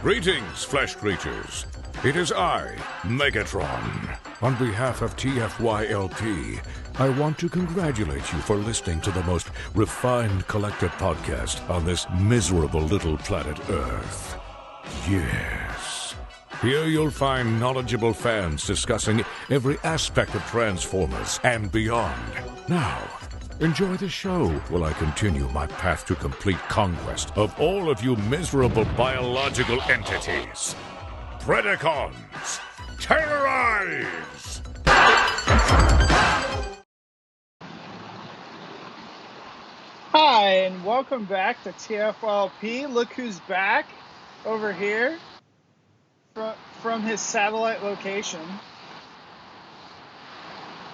Greetings, flesh creatures. It is I, Megatron. On behalf of TFYLP, I want to congratulate you for listening to the most refined collective podcast on this miserable little planet Earth. Yes. Here you'll find knowledgeable fans discussing every aspect of Transformers and beyond. Now, enjoy the show while I continue my path to complete conquest of all of you miserable biological entities. Predacons, terrorize! Hi, and welcome back to TFYLP. Look who's back over here from his satellite location.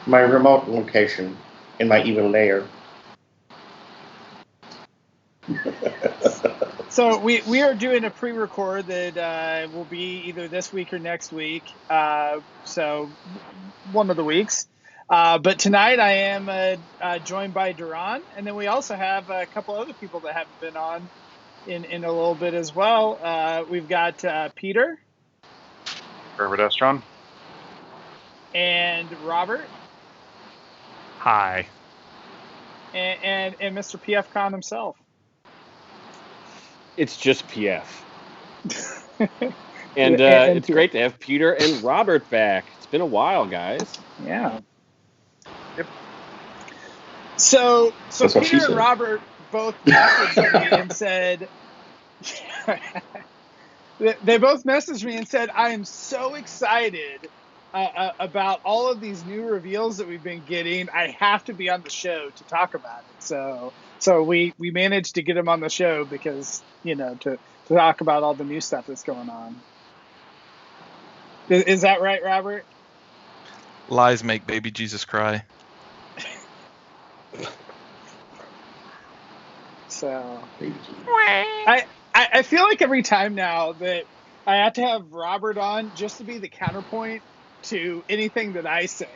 My remote location in my evil lair. So we are doing a pre-record that will be either this week or next week. So one of the weeks. But tonight I am joined by Duran, and then we also have a couple other people that haven't been on in a little bit as well. We've got Peter. Herbert And Robert. Hi. And Mr. PF Con himself. It's just PF. And it's great to have Peter and Robert back. It's been a while, guys. Yeah. Yep. So Peter and Robert both messaged me and said, they both messaged me and said, I am so excited about all of these new reveals that we've been getting. I have to be on the show to talk about it. So we managed to get him on the show because, to talk about all the new stuff that's going on. Is that right, Robert? Lies make baby Jesus cry. So I feel like every time now that I have to have Robert on just to be the counterpoint to anything that I say.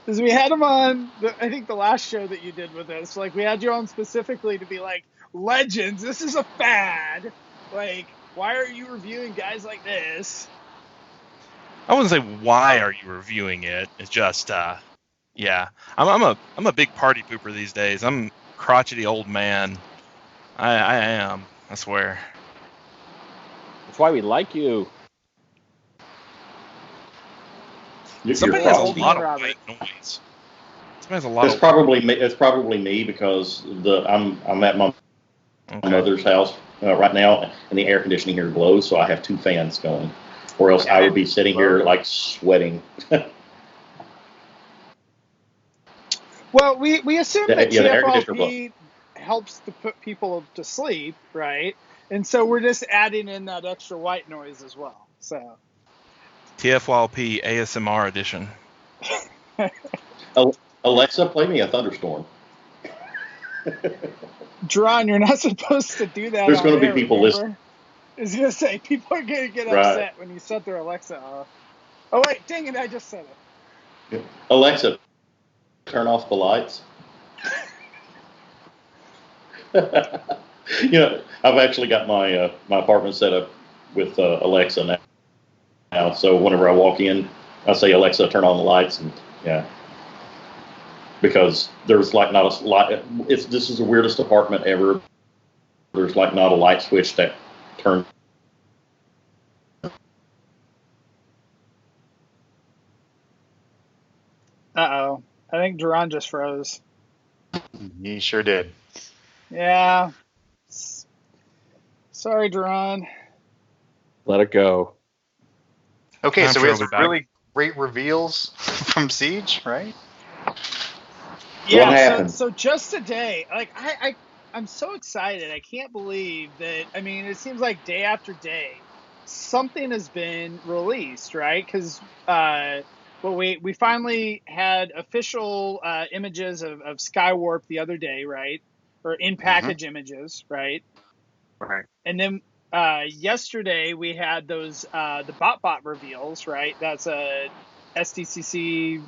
Because we had him on, I think the last show that you did with us, like we had you on specifically to be like, Legends, this is a fad. Like, why are you reviewing guys like this? I wouldn't say why are you reviewing it. It's just, yeah. I'm a big party pooper these days. I'm a crotchety old man. I am. I swear. That's why we like you. Somebody has a lot of white noise. Somebody has a lot. It's probably me because I'm at my mother's house right now, and the air conditioning here blows, so I have two fans going, or else I would be sitting here like sweating. Well, we assume that TFYLP helps to put people to sleep, right? And so we're just adding in that extra white noise as well. So TFYLP ASMR edition. Alexa, play me a thunderstorm. Duran, you're not supposed to do that. There's going to be people listening. I was going to say, people are going to get upset when you set their Alexa off. Oh, wait, dang it, I just said it. Alexa, turn off the lights. I've actually got my apartment set up with Alexa now. So whenever I walk in, I say, Alexa, turn on the lights, and yeah. Because there's like not a lot. This is the weirdest apartment ever. There's like not a light switch that turns. Uh-oh. I think Duran just froze. He sure did. Yeah. Sorry, Duran. Let it go. Okay, so we have some really great reveals from Siege, right? Yeah, so just today, like I'm so excited. I can't believe that. I mean, it seems like day after day, something has been released, right? Because we finally had official images of Skywarp the other day, right? Or in package images, right? Right. And then yesterday we had those the BotBot reveals, right? That's a SDCC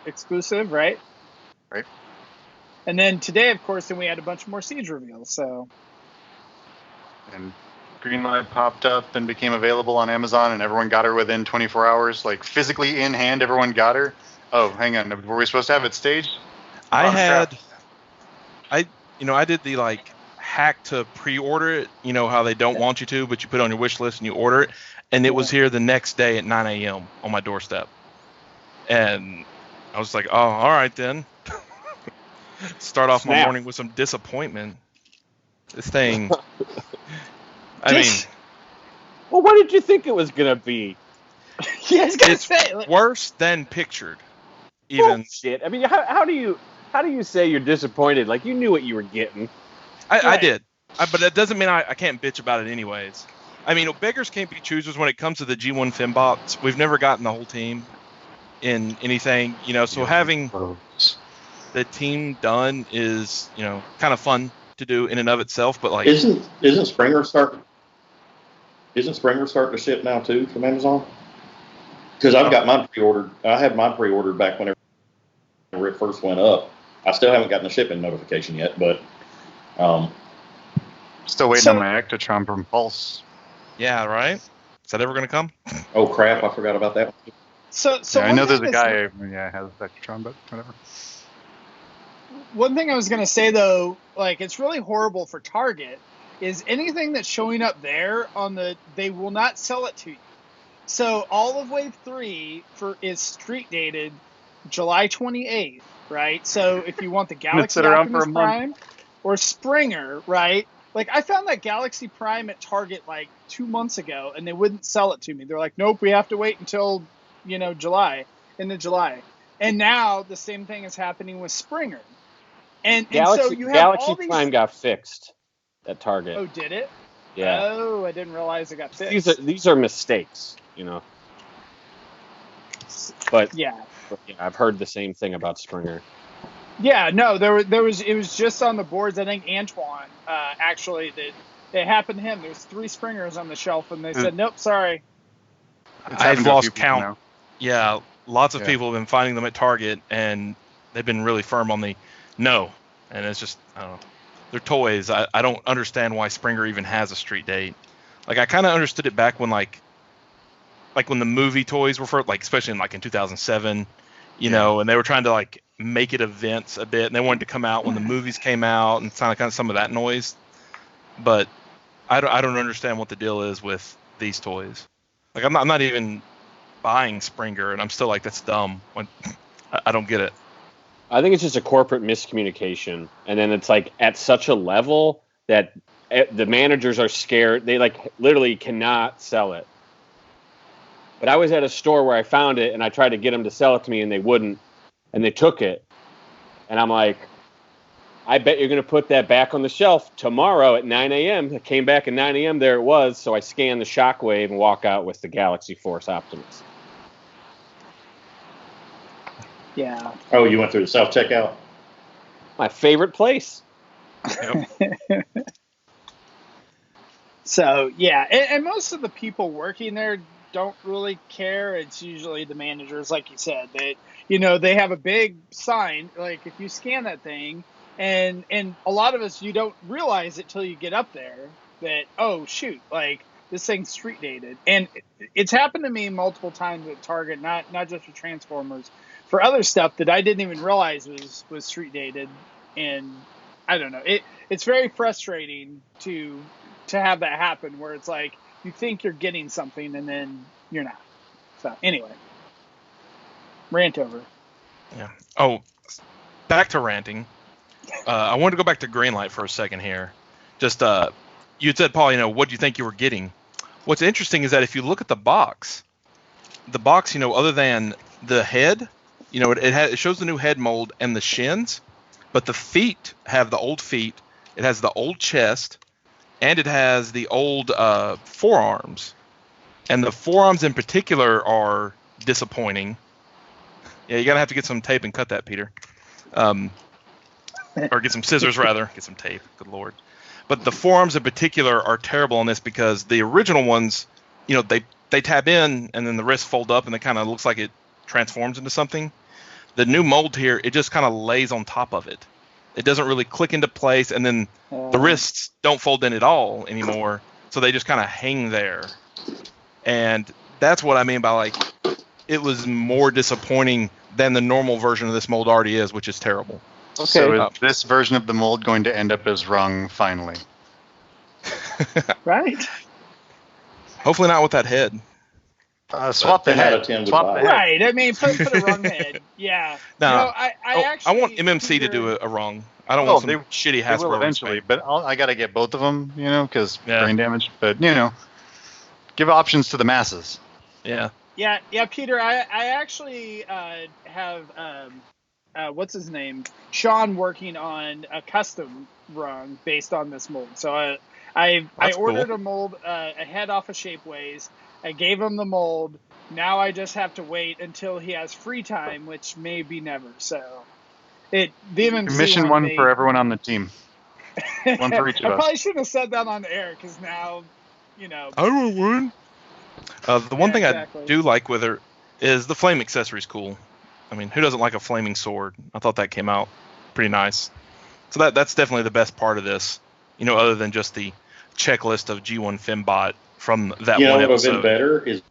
exclusive, right? Right. And then today, of course, we had a bunch more Siege reveals. So. And Greenlight popped up and became available on Amazon, and everyone got her within 24 hours, like physically in hand, everyone got her. Oh, hang on, were we supposed to have it staged? I did the like hack to pre-order it. You know how they don't want you to, but you put it on your wish list and you order it, and it was here the next day at 9 a.m. on my doorstep, and I was like, oh, all right then. Start off my morning with some disappointment. This thing. I mean, well, what did you think it was gonna be? Yeah, I was gonna it's say worse than pictured. Even shit. I mean, how do you say you're disappointed? Like you knew what you were getting. I did, but that doesn't mean I can't bitch about it anyways. I mean, beggars can't be choosers when it comes to the G1 Fembots. We've never gotten the whole team in anything, so having the team done is, kind of fun to do in and of itself, but like isn't Springer starting to ship now too from Amazon? Because I've got mine pre-ordered. I had mine pre-ordered back whenever it first went up. I still haven't gotten the shipping notification yet, but still waiting on my Ectotron from Pulse. Yeah, right. Is that ever going to come? Oh crap! I forgot about that. So yeah, I know there's a guy has Ectotron, but whatever. One thing I was going to say, though, like, it's really horrible for Target, is anything that's showing up there they will not sell it to you. So all of Wave 3 is street dated July 28th, right? So if you want the Galaxy Optimus Prime or Springer, right? Like, I found that Galaxy Prime at Target, like, 2 months ago, and they wouldn't sell it to me. They're like, nope, we have to wait until, July, into July. And now the same thing is happening with Springer. And so you have Galaxy Prime got fixed at Target. Oh, did it? Yeah. Oh, I didn't realize it got fixed. These are mistakes, But yeah, I've heard the same thing about Springer. Yeah, no, it was just on the boards. I think Antoine actually that it happened to him. There's 3 Springers on the shelf, and they said, nope, sorry. I've lost count. Now. Yeah, lots of people have been finding them at Target, and they've been really firm on the no. And it's just, I don't know. They're toys. I don't understand why Springer even has a street date. Like, I kind of understood it back when, like when the movie toys were first, like, especially in 2007, and they were trying to, like, make it events a bit, and they wanted to come out when the movies came out and kind of some of that noise. But I don't understand what the deal is with these toys. Like, I'm not even buying Springer, and I'm still like, that's dumb. I don't get it. I think it's just a corporate miscommunication, and then it's like at such a level that the managers are scared. They like literally cannot sell it. But I was at a store where I found it, and I tried to get them to sell it to me, and they wouldn't, and they took it. And I'm like, I bet you're going to put that back on the shelf tomorrow at 9 a.m. It came back at 9 a.m. There it was. So I scanned the Shockwave and walk out with the Galaxy Force Optimus. Yeah. Oh, you went through the self-checkout? My favorite place. Yep. So, yeah. And most of the people working there don't really care. It's usually the managers, like you said, that, they have a big sign. Like, if you scan that thing, and a lot of us, you don't realize it till you get up there that, oh, shoot, like, this thing's street dated. And it's happened to me multiple times at Target, not just for Transformers, for other stuff that I didn't even realize was street dated. And I don't know. It's very frustrating to have that happen where it's like you think you're getting something and then you're not. So anyway, rant over. Yeah. Oh, back to ranting. I wanted to go back to Greenlight for a second here. Just you had said, Paul, what do you think you were getting? What's interesting is that if you look at the box, other than the head, it shows the new head mold and the shins, but the feet have the old feet. It has the old chest, and it has the old forearms. And the forearms in particular are disappointing. Yeah, you're going to have to get some tape and cut that, Peter. Or get some scissors, rather. Get some tape. Good Lord. But the forearms in particular are terrible on this because the original ones, they tab in and then the wrists fold up and it kind of looks like it transforms into something. The new mold here, it just kind of lays on top of it. It doesn't really click into place, and then the wrists don't fold in at all anymore. so they just kind of hang there. And that's what I mean by, like, it was more disappointing than the normal version of this mold already is, which is terrible. Okay. So is this version of the mold going to end up as rung finally? Right. Hopefully not with that head. Swap the 10 out head. of 10 would Swap buy the it. head. Right. I mean, put a rung head. Yeah. No, I I actually. want MMC to Peter- do a rung. I don't Oh, want some they- shitty They will Hasbro eventually, paint. but I got to get both of them, because Yeah. brain damage. But, give options to the masses. Yeah. Yeah, Peter. I actually have what's his name, Sean, working on a custom rung based on this mold. So I That's ordered cool. a mold a head off of Shapeways. I gave him the mold. Now I just have to wait until he has free time, which may be never. So the MMC Commission one one may- for everyone on the team. One for each I of us. probably shouldn't have said that on the air because now, I want one. The one Yeah, thing exactly. I do like with her is the flame accessory's cool. I mean, who doesn't like a flaming sword? I thought that came out pretty nice. So that's definitely the best part of this, other than just the checklist of G1 Fembot from that You know one what would have been episode. better is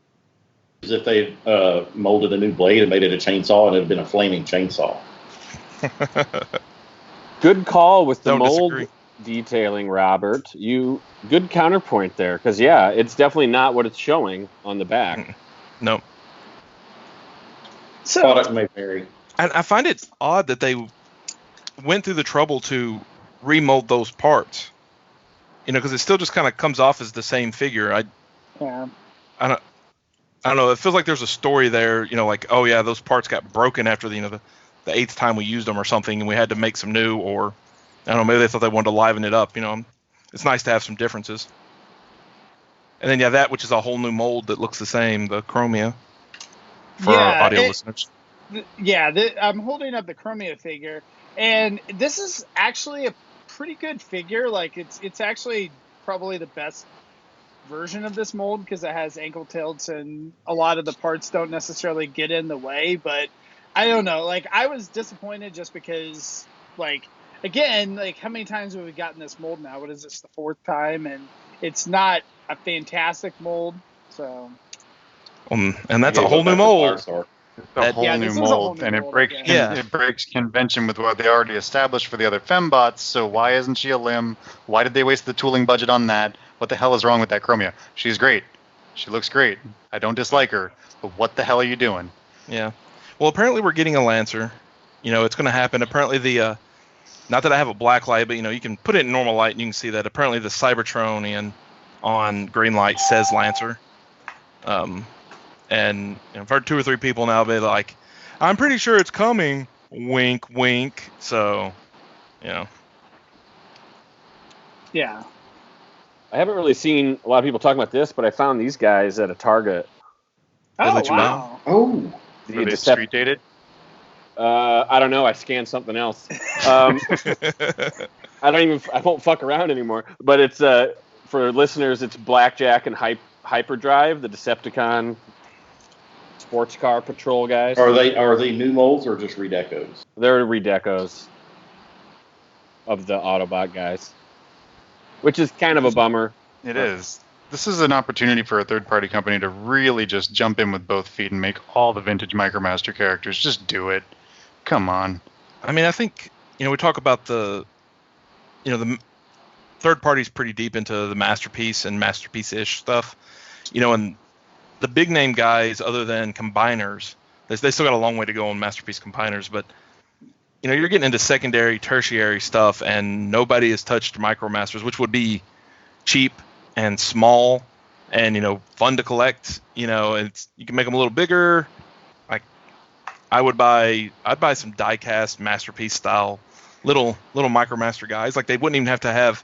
if they molded a new blade and made it a chainsaw and it had been a flaming chainsaw. Good call with the Don't mold disagree. detailing, Robert. Good counterpoint there, because it's definitely not what it's showing on the back. No. So Product may vary. I find it odd that they went through the trouble to remold those parts. Because it still just kind of comes off as the same figure. yeah. I don't know. It feels like there's a story there. Like, oh yeah, those parts got broken after the 8th time we used them or something, and we had to make some new. Or I don't know. Maybe they thought they wanted to liven it up. It's nice to have some differences. And then that which is a whole new mold that looks the same, the Chromia. For our audio listeners. I'm holding up the Chromia figure, and this is actually a pretty good figure. Like it's actually probably the best version of this mold because it has ankle tilts and a lot of the parts don't necessarily get in the way. But I don't know. Like I was disappointed just because, like, again, like how many times have we gotten this mold now? What is this, the 4th time? And it's not a fantastic mold. So. And that's a Yeah, whole go new back to mold. Firestar. It's a whole new this is a whole mold, new and mold, it breaks convention with what they already established for the other fembots. So why isn't she a limb? Why did they waste the tooling budget on that? What the hell is wrong with that Chromia? She's great. She looks great. I don't dislike her, but what the hell are you doing? Yeah. Well, apparently we're getting a Lancer. It's going to happen. Apparently not that I have a black light, but you can put it in normal light and you can see that apparently the Cybertronian on green light says Lancer. And I've heard 2 or 3 people now be like, I'm pretty sure it's coming. Wink, wink. So, Yeah. I haven't really seen a lot of people talking about this, but I found these guys at a Target. Oh, let you wow. Oh, Are they street dated? I don't know. I scanned something else. I won't fuck around anymore. But it's for listeners, it's Blackjack and Hyperdrive, the Decepticon sports car patrol guys. are they new molds or just redecos? They're redecos of the Autobot guys, which is kind of a bummer. It is. This is an opportunity for a third-party company to really just jump in with both feet and make all the vintage Micromaster characters. Just do it. Come on. I mean, I think, we talk about the third party's pretty deep into the Masterpiece and Masterpiece-ish stuff, and the big name guys, other than combiners, they still got a long way to go on Masterpiece combiners, but you're getting into secondary, tertiary stuff, and nobody has touched Micromasters, which would be cheap and small and fun to collect. You can make them a little bigger. Like I'd buy some die-cast Masterpiece style little Micromaster guys. Like they wouldn't even have to have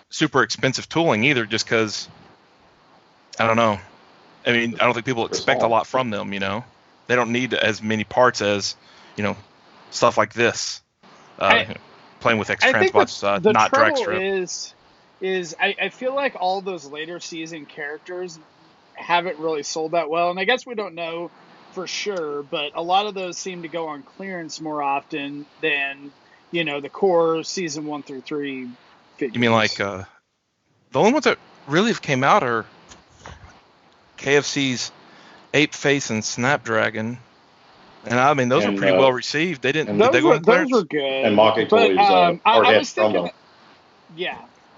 super expensive tooling either, just because I don't know. I mean, I don't think people expect a lot from them. They don't need as many parts as stuff like this. Playing with X Transbots, not drag strip. I feel like all those later season characters haven't really sold that well, and I guess we don't know for sure, but a lot of those seem to go on clearance more often than the core season 1 through 3 figures. You mean like the only ones that really have came out are KFC's Ape Face and Snapdragon. And I mean, those were pretty well received. They didn't. Did they go on clearance? Those were good. And Maki Toys I was thinking. promo. Yeah,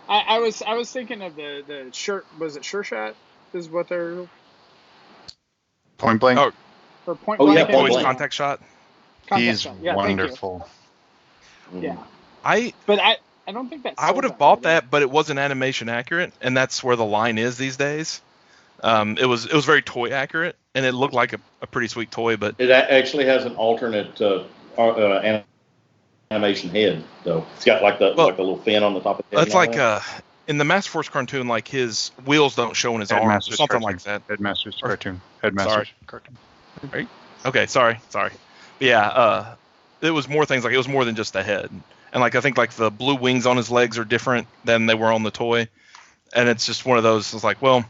I was thinking of the shirt. Was it Sure Shot? Is what they're Point Blank. Oh, or Point Oh, Blank. yeah, Point Toys Blank. Contact Shot. Contact He's Shot. Yeah, wonderful. Thank you. Yeah, I don't think that. I would have bought that, but it wasn't animation accurate, and that's where the line is these days. It was very toy accurate, and it looked like a pretty sweet toy, but It actually has an alternate animation head, though. It's got like the little fin on the top of the head. it's like in the Master Force cartoon, like his wheels don't show in his arms, or Headmaster's something cartoon. like that. Headmaster's cartoon. Headmaster's cartoon. Right? Okay, sorry. But yeah, it was more things like it was more than just the head, and like I think like the blue wings on his legs are different than they were on the toy, and it's just one of those. It's like, well,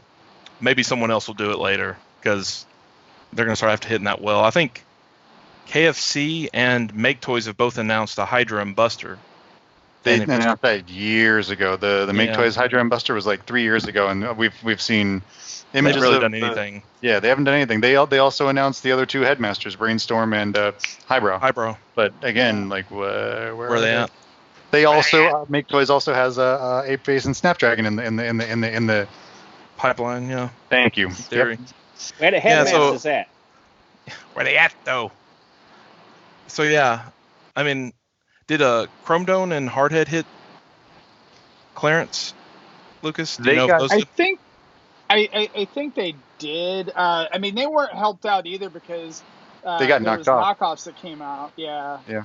maybe someone else will do it later because they're gonna start after hitting that well. I think KFC and Make Toys have both announced a Hydra and Buster. They announced that years ago. The Make Toys Hydra and Buster was like 3 years ago, and we've seen images. They haven't really of done anything. Yeah, they haven't done anything. They also announced the other two Headmasters, Brainstorm and Highbrow. But again, like where are they at? They also Make Toys also has Ape Face and Snapdragon in the pipeline. Yeah. Thank you. Theory. Where the Headmasters at? Where they at though? So yeah, I mean, did Chrome Dome and Hardhead hit clearance, Lucas? Do you know if those did? I think they did. I mean, they weren't helped out either because they got knocked off. Knockoffs that came out. Yeah. Yeah.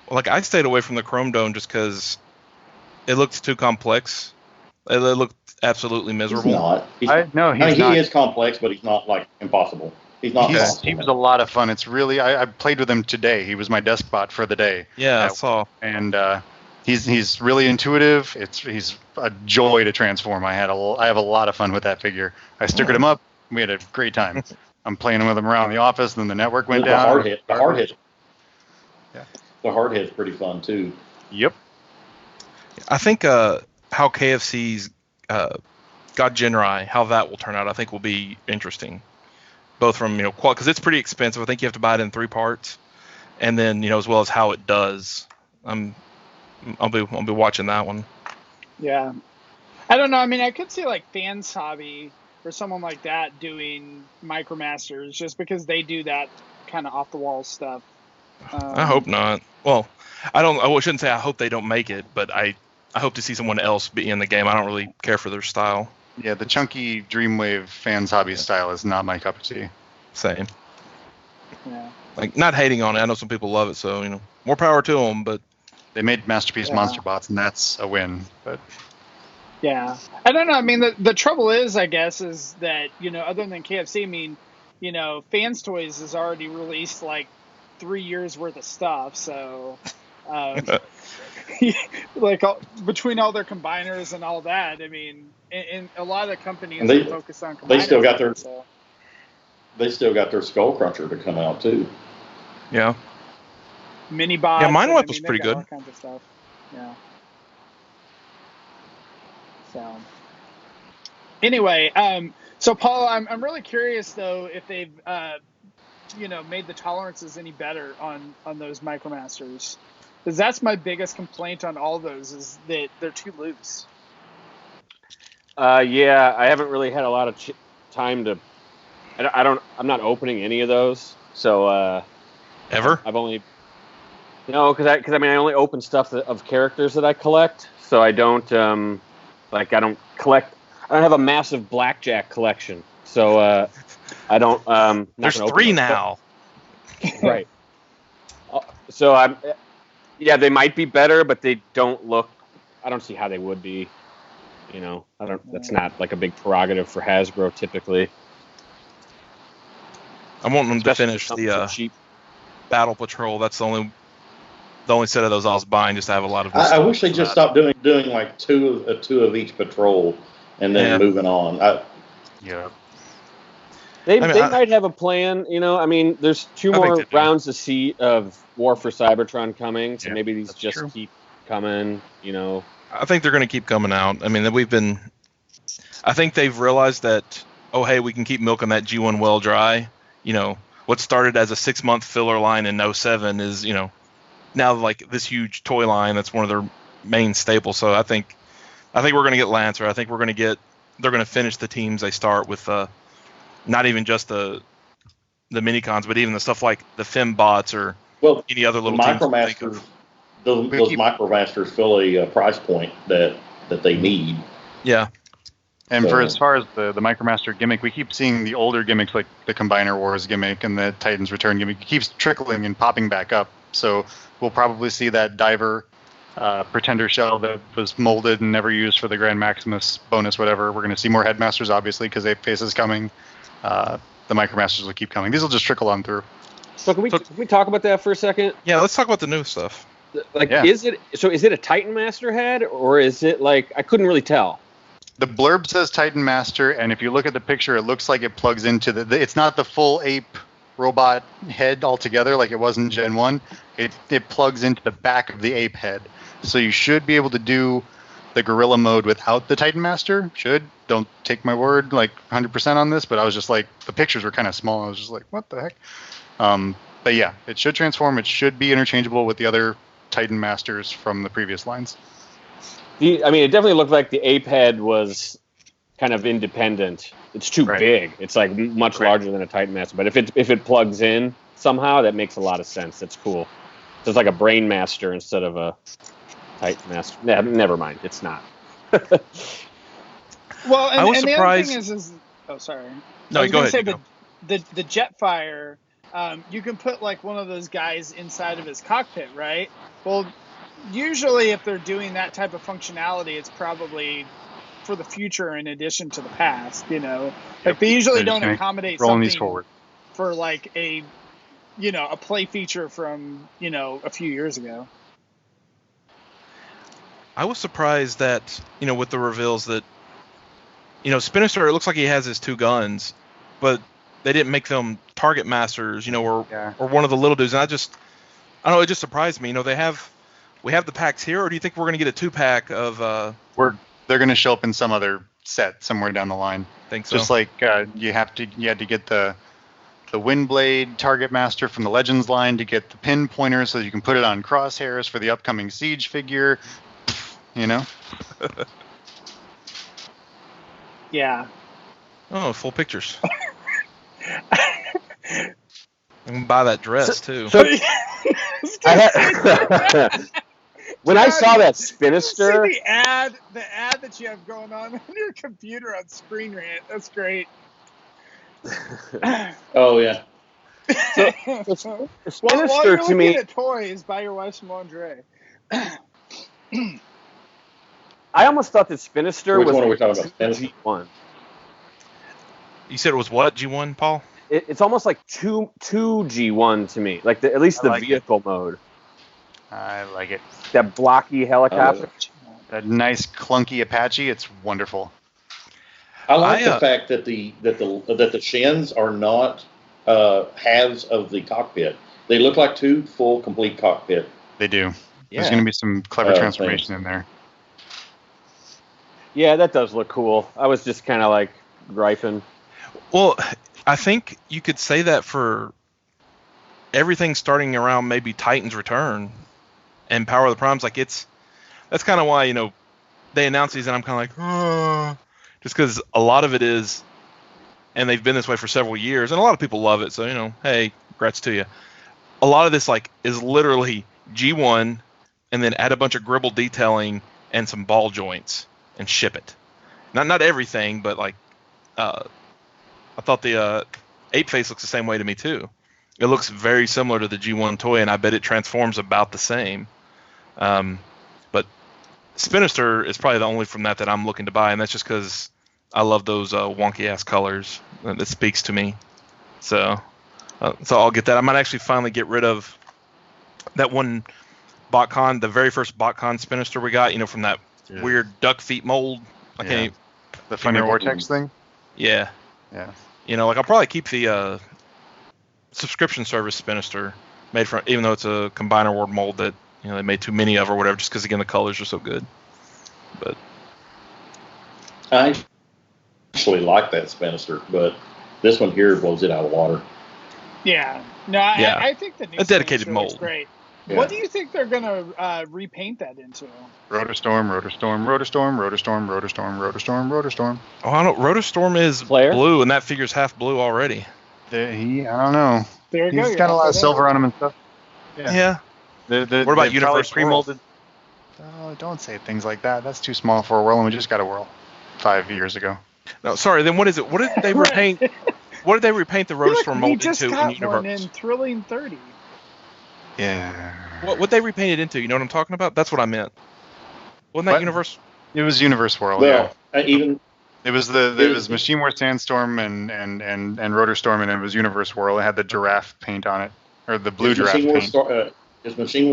Well, like I stayed away from the Chrome Dome just because it looked too complex. It looked absolutely miserable. He's not. He is complex, but he's not like impossible. He's not. He was a lot of fun. It's really I played with him today. He was my desk bot for the day. Yeah, I saw. And he's really intuitive. He's a joy to transform. I have a lot of fun with that figure. I stickered him up. We had a great time. I'm playing with him around the office. Then the network went down. The hardhead. Yeah. The hardhead's pretty fun too. Yep. I think how KFC's God Genrai, how that will turn out, I think will be interesting. Both from because it's pretty expensive. I think you have to buy it in 3 parts, and then as well as how it does. I'll be watching that one. Yeah, I don't know. I mean, I could see like Fans Hobby or someone like that doing Micromasters just because they do that kind of off the wall stuff. I hope not. Well, I shouldn't say I hope they don't make it, but I hope to see someone else be in the game. I don't really care for their style. Yeah, the chunky Dreamwave Fans Hobby style is not my cup of tea. Same. Yeah. Like, not hating on it. I know some people love it, so more power to them. But they made Masterpiece Monster Bots, and that's a win. But yeah, I don't know. I mean, the trouble is, I guess, is that other than KFC, I mean, Fans Toys has already released like 3 years worth of stuff, so. Like between all their combiners and all that, I mean, in a lot of the companies they focus on combiners. They still got their Skull Cruncher to come out too. Yeah. Mini bots. Yeah, mine was pretty good. All kinds of stuff. Yeah. So. Anyway, so Paul, I'm really curious though if they've made the tolerances any better on those Micromasters. Because that's my biggest complaint on all those is that they're too loose. Yeah, I haven't really had a lot of time to. I'm not opening any of those. So. Ever? I've only. No, because I only open stuff of characters that I collect. So I don't I don't collect. I don't have a massive blackjack collection. So I don't. There's 3 now. Right. So Yeah, they might be better, but they don't look. I don't see how they would be. That's not like a big prerogative for Hasbro typically. I want them to finish the cheap. Battle Patrol. That's the only set of those I was buying just to have a lot of. I wish they just stopped doing like two of each patrol, and then moving on. Yeah. They might have a plan, I mean, there's 2 more rounds of War for Cybertron coming, so maybe these just keep coming, I think they're going to keep coming out. I mean, we've been I think they've realized that, oh, hey, we can keep milking that G1 well dry. What started as a 6-month filler line in '07 is, now like this huge toy line that's one of their main staples. So I think we're going to get Lancer. I think they're going to finish the teams they start with, not even just the minicons, but even the stuff like the Fembots or any other little teams. Those Micromasters fill a price point that they need. Yeah. And for as far as the Micromaster gimmick, we keep seeing the older gimmicks like the Combiner Wars gimmick and the Titans Return gimmick. It keeps trickling and popping back up. So we'll probably see that Diver Pretender shell that was molded and never used for the Grand Maximus bonus, whatever. We're going to see more Headmasters, obviously, because Ape Face is coming. The Micromasters will keep coming. These will just trickle on through. So can we talk about that for a second? Yeah, let's talk about the new stuff. Is it a Titan Master head, or is it like, I couldn't really tell. The blurb says Titan Master, and if you look at the picture, it looks like it plugs into it's not the full ape robot head altogether like it was in Gen 1. It plugs into the back of the ape head. So you should be able to do the gorilla mode without the Titan Master. Don't take my word like 100% on this, but I was just like, the pictures were kind of small. I was just like, what the heck? But yeah, it should transform. It should be interchangeable with the other Titan Masters from the previous lines. It definitely looked like the ape head was kind of independent. It's too big. It's like much larger than a Titan Master. But if it plugs in somehow, that makes a lot of sense. That's cool. So it's like a Brain Master instead of a Titan Master. Never mind. It's not. Well, and, I was and surprised. The other thing is oh, sorry. No, I was go gonna ahead. say the Jetfire, you can put like one of those guys inside of his cockpit, right? Well, usually if they're doing that type of functionality, it's probably for the future in addition to the past. Like they usually don't accommodate something for like a play feature from a few years ago. I was surprised that with the reveals that Spinister, it looks like he has his 2 guns, but they didn't make them target masters, or one of the little dudes. And I don't know, it just surprised me. We have the packs here, or do you think we're going to get a 2-pack of? They're going to show up in some other set somewhere down the line. Think so. Just like you had to get the Windblade Target Master from the Legends line to get the pin pointer so you can put it on crosshairs for the upcoming Siege figure. Yeah. Oh, full pictures. I can buy that dress too. When I saw that See Spinister, the ad that you have going on your computer on Screen Rant. That's great. Oh yeah. So, While you're to looking me, at toys, buy your wife some lingerie. I almost thought that Spinister Which was one are we talking about? G1. You said it was what, G1, Paul? It's almost like two G1 to me, like at least the vehicle mode. I like it. That blocky helicopter. That nice clunky Apache. It's wonderful. I like the fact that the shins are not halves of the cockpit. They look like 2 full complete cockpit. They do. Yeah. There's going to be some clever transformation in there. Yeah, that does look cool. I was just kind of like griping. Well, I think you could say that for everything starting around maybe Titan's Return and Power of the Primes. Like that's kind of why they announce these, and I'm kind of like, just because a lot of it is, and they've been this way for several years, and a lot of people love it. So hey, congrats to you. A lot of this is literally G1, and then add a bunch of gribble detailing and some ball joints and ship it. Not everything, but I thought the Ape Face looks the same way to me too. It looks very similar to the G1 toy, and I bet it transforms about the same. But Spinister is probably the only from that I'm looking to buy, and that's just because I love those wonky ass colors. That speaks to me. So I'll get that. I might actually finally get rid of that one BotCon, the very first BotCon Spinister we got, from that weird duck feet mold. The Thunder Vortex thing? Yeah. Yeah. I'll probably keep the subscription service Spinister made from, even though it's a Combiner World mold that, they made too many of or whatever, just because, again, the colors are so good. But actually like that Spinster, but this one here blows it out of water. Yeah. No, Yeah. I think the new A dedicated Spinster looks mold. great. Yeah. What do you think they're going to repaint that into? Rotostorm, Rotostorm, Rotostorm, Rotostorm, Rotostorm, Rotostorm, Rotostorm. Oh, I don't. Rotostorm is Flare? blue, and that figure's half blue already. I don't know. There you go. He's got a lot of silver on him and stuff. Yeah. What about Universe pre-molded? Oh, don't say things like that. That's too small for a whirl, and we just got a whirl 5 years ago. No, sorry. Then what is it? What did they repaint? What did they repaint the Rotostorm mold We into just in got Universe? one in Thrilling 30. Yeah. What they repainted into? You know what I'm talking about? That's what I meant. Wasn't that What? Universe? It was Universe Whirl. Well, Yeah. even It was Machine War Sandstorm and Rotorstorm, and it was Universe Whirl. It had the giraffe paint on it, or the blue giraffe paint. Is Machine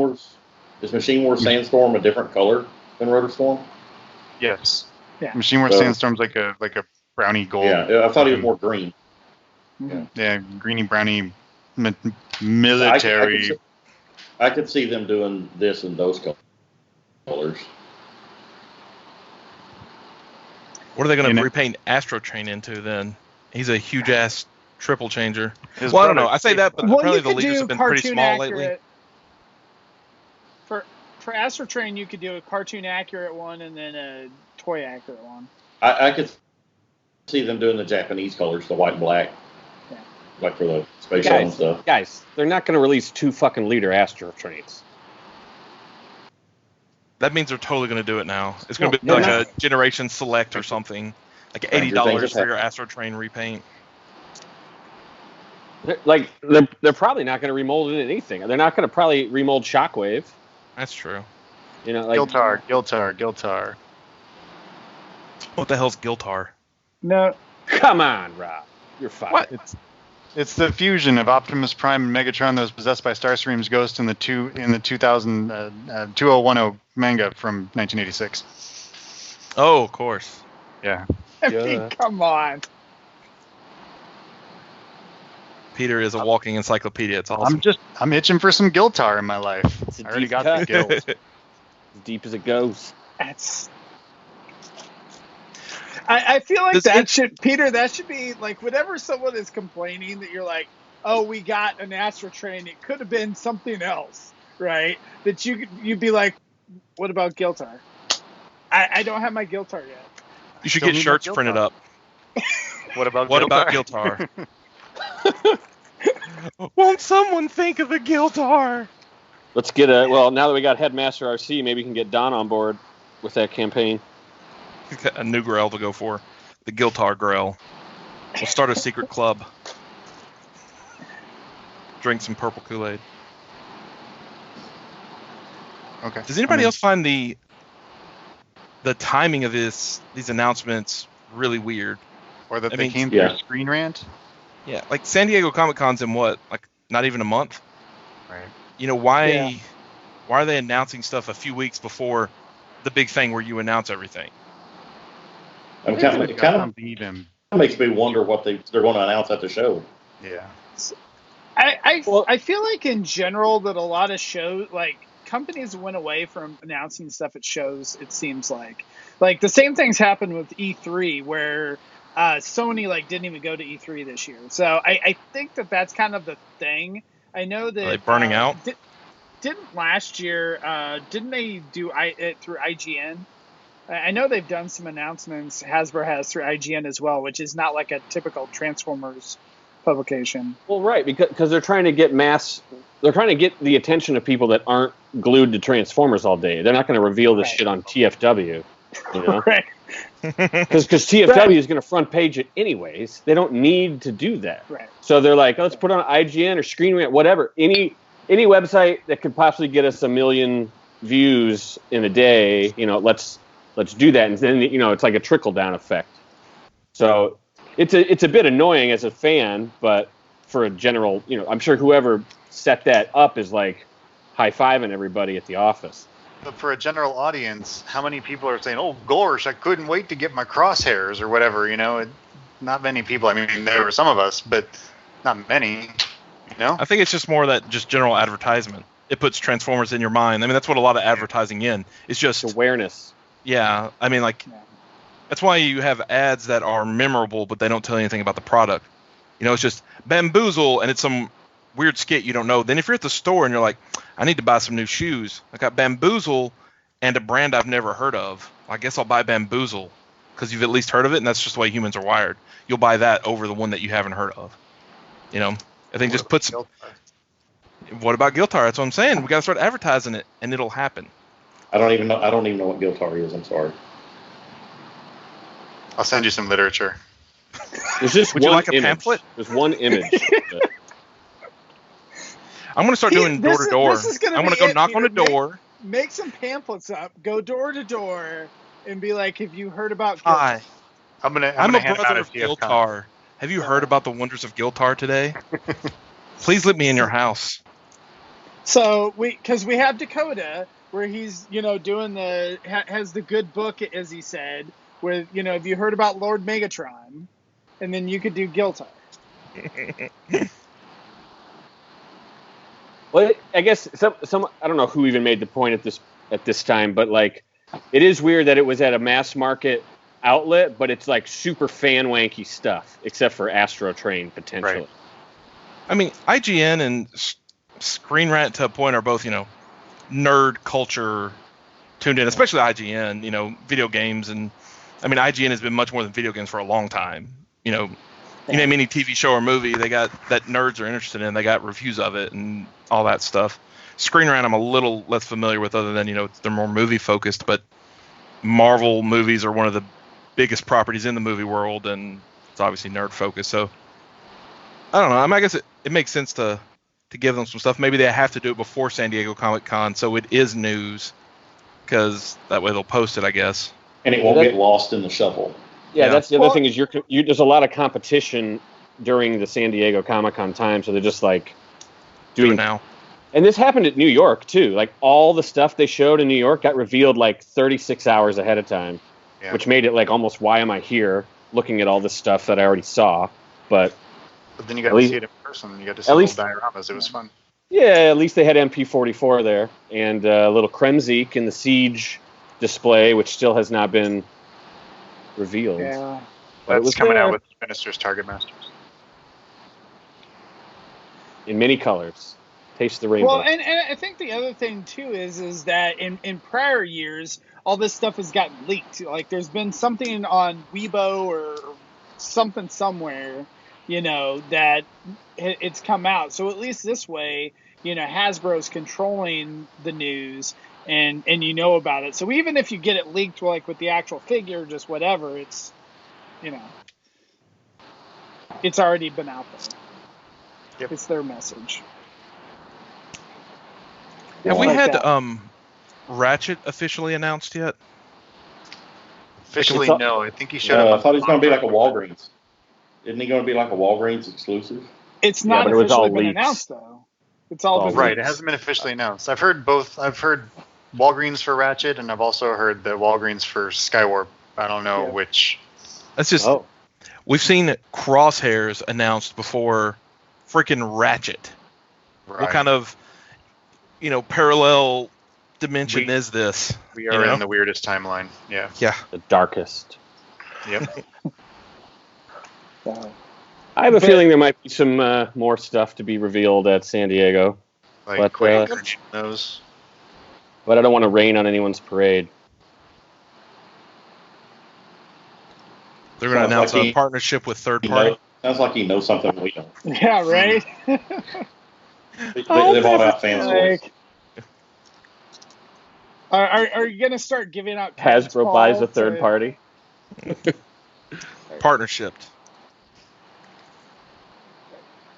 War Sandstorm a different color than Rotorstorm? Yes. Yeah. Machine War So- Sandstorm's like a browny gold. Yeah, I thought he was more green. Yeah, greeny browny military. I could see them doing this in those colors. What are they going You to know- repaint Astro Train into then? He's a huge ass triple changer. His Well, I don't brother- know. I say that, but Well, apparently you the could leaders do have been pretty cartoon small lately. accurate. For Astro Train, you could do a cartoon accurate one and then a toy accurate one. I could see them doing the Japanese colors, the white and black, Yeah. like for the space shuttle and stuff. Guys, they're not going to release 2 fucking liter Astro Trains. That means they're totally going to do it now. It's going to be No, like no. a Generation Select or something. Like Stranger $80 things for have your Astro Train repaint. They're probably not going to remold it in anything. They're not going to probably remold Shockwave. That's true. You know, like Giltar. What the hell's Giltar? No, come on, Rob, you're fine. What? It's the fusion of Optimus Prime and Megatron that was possessed by Starscream's ghost in the 2010 manga from 1986. Oh, of course. Yeah. I mean, come on. Peter is a walking encyclopedia. It's awesome. I'm itching for some Giltar in my life. It's a I already deep got cut. the guilt. As deep as it goes. That's. I feel like that should be like whenever someone is complaining that you're like, oh, we got an Astro Train, it could have been something else, right? That you'd be like, what about Giltar? I don't have my Giltar yet. You should Still get need shirts my printed Giltar. up. What about What Giltar? about Giltar? Won't someone think of the Giltar? Let's get now that we got Headmaster RC, maybe we can get Don on board with that campaign. A new Grail to go for. The Giltar Grail. We'll start a secret club. Drink some purple Kool-Aid. Okay. Does anybody else find the timing of these announcements really weird? Or that I they mean, came through yeah. Screen Rant? Yeah, like San Diego Comic-Con's in what? Like not even a month? Right. You know, why are they announcing stuff a few weeks before the big thing where you announce everything? It kind of even. makes me wonder what they're going to announce at the show. Yeah. I feel like in general that a lot of shows, like companies went away from announcing stuff at shows. It seems like the same things happened with E3 where Sony didn't even go to E3 this year. So I think that's kind of the thing. I know that Are they burning out? Didn't last year? Didn't they do it through IGN? I know they've done some announcements. Hasbro has through IGN as well, which is not like a typical Transformers publication. Well, right, because they're trying to get they're trying to get the attention of people that aren't glued to Transformers all day. They're not going to reveal this shit on TFW, you know? Right. Because TFW is going to front page it anyways. They don't need to do that. Right. So they're like, let's put on IGN or Screen Rant, whatever. Any website that could possibly get us 1 million views in a day, let's do that. And then, it's like a trickle down effect. So it's a bit annoying as a fan, but for a general, I'm sure whoever set that up is like high-fiving everybody at the office. But for a general audience, how many people are saying, oh, gosh, I couldn't wait to get my crosshairs or whatever, Not many people. I mean, there were some of us, but not many, I think it's just more that just general advertisement. It puts Transformers in your mind. I mean, that's what a lot of advertising in. It's just It's awareness. Yeah, I mean, That's why you have ads that are memorable, but they don't tell you anything about the product. You know, it's just bamboozle, and it's some weird skit you don't know. Then if you're at the store and you're like, I need to buy some new shoes. I got bamboozle and a brand I've never heard of. I guess I'll buy bamboozle because you've at least heard of it, and that's just the way humans are wired. You'll buy that over the one that you haven't heard of. You know, I think just puts. What about Giltar? That's what I'm saying. We got to start advertising it, and it'll happen. I don't even know what Giltar is. I'm sorry. I'll send you some literature. There's just Would you one like a image. pamphlet? There's one image. I'm going to start doing door to door. I'm going to go knock on a door. Make some pamphlets up. Go door to door and be like, "Have you heard about?" Hi, I'm a brother of Giltar. Have you heard about the wonders of Giltar today? Please let me in your house. So because we have Dakota, where he's doing has the good book, as he said, where have you heard about Lord Megatron, and then you could do Giltar. Well, I guess some I don't know who even made the point at this time, but like it is weird that it was at a mass market outlet, but it's like super fan wanky stuff, except for Astro Train potentially. Right. I mean, IGN and Screen Rant to a point are both nerd culture tuned in, especially IGN. Video games, and I mean IGN has been much more than video games for a long time. You name any TV show or movie, they got that nerds are interested in. They got reviews of it and all that stuff. Screen Rant, I'm a little less familiar with, other than they're more movie focused. But Marvel movies are one of the biggest properties in the movie world, and it's obviously nerd focused. So I don't know. I mean, I guess it makes sense to give them some stuff. Maybe they have to do it before San Diego Comic-Con, so it is news, because that way they'll post it, I guess. And it won't get lost in the shuffle. Yeah, that's the other thing is there's a lot of competition during the San Diego Comic-Con time, so they're just like doing it now. And this happened at New York too. Like all the stuff they showed in New York got revealed like 36 hours ahead of time, which made it like almost, why am I here looking at all this stuff that I already saw? But then you got to see it in person. You got to see little dioramas. It was fun. Yeah, at least they had MP44 there, and a little Kremzik in the Siege display, which still has not been revealed. Yeah, that's coming out with Minister's Target Masters in many colors. Taste the rainbow. Well, and I think the other thing too is that in prior years, all this stuff has gotten leaked. Like there's been something on Weibo or something somewhere, that it's come out. So at least this way, Hasbro's controlling the news and about it. So even if you get it leaked, like with the actual figure, just whatever, it's, it's already been out there. Yep. It's their message. Have we had Ratchet officially announced yet? Officially, no. I think he showed up. I thought he was going to be like a Walgreens. Isn't he going to be like a Walgreens exclusive? It's not officially been announced, though. It's all been right. leaked. It hasn't been officially announced. I've heard both. I've heard Walgreens for Ratchet, and I've also heard the Walgreens for Skywarp. I don't know which. That's just. Oh. We've seen Crosshairs announced before freaking Ratchet. Right. What kind of parallel dimension is this? We are in the weirdest timeline. Yeah. Yeah. The darkest. Yep. I have a feeling there might be some more stuff to be revealed at San Diego. Like Quake knows. But I don't want to rain on anyone's parade. They're going to announce a partnership with third party. Sounds like he knows something we don't. Yeah, right? They bought out fan toys. Are you going to start giving out Hasbro buys a third party? Partnership.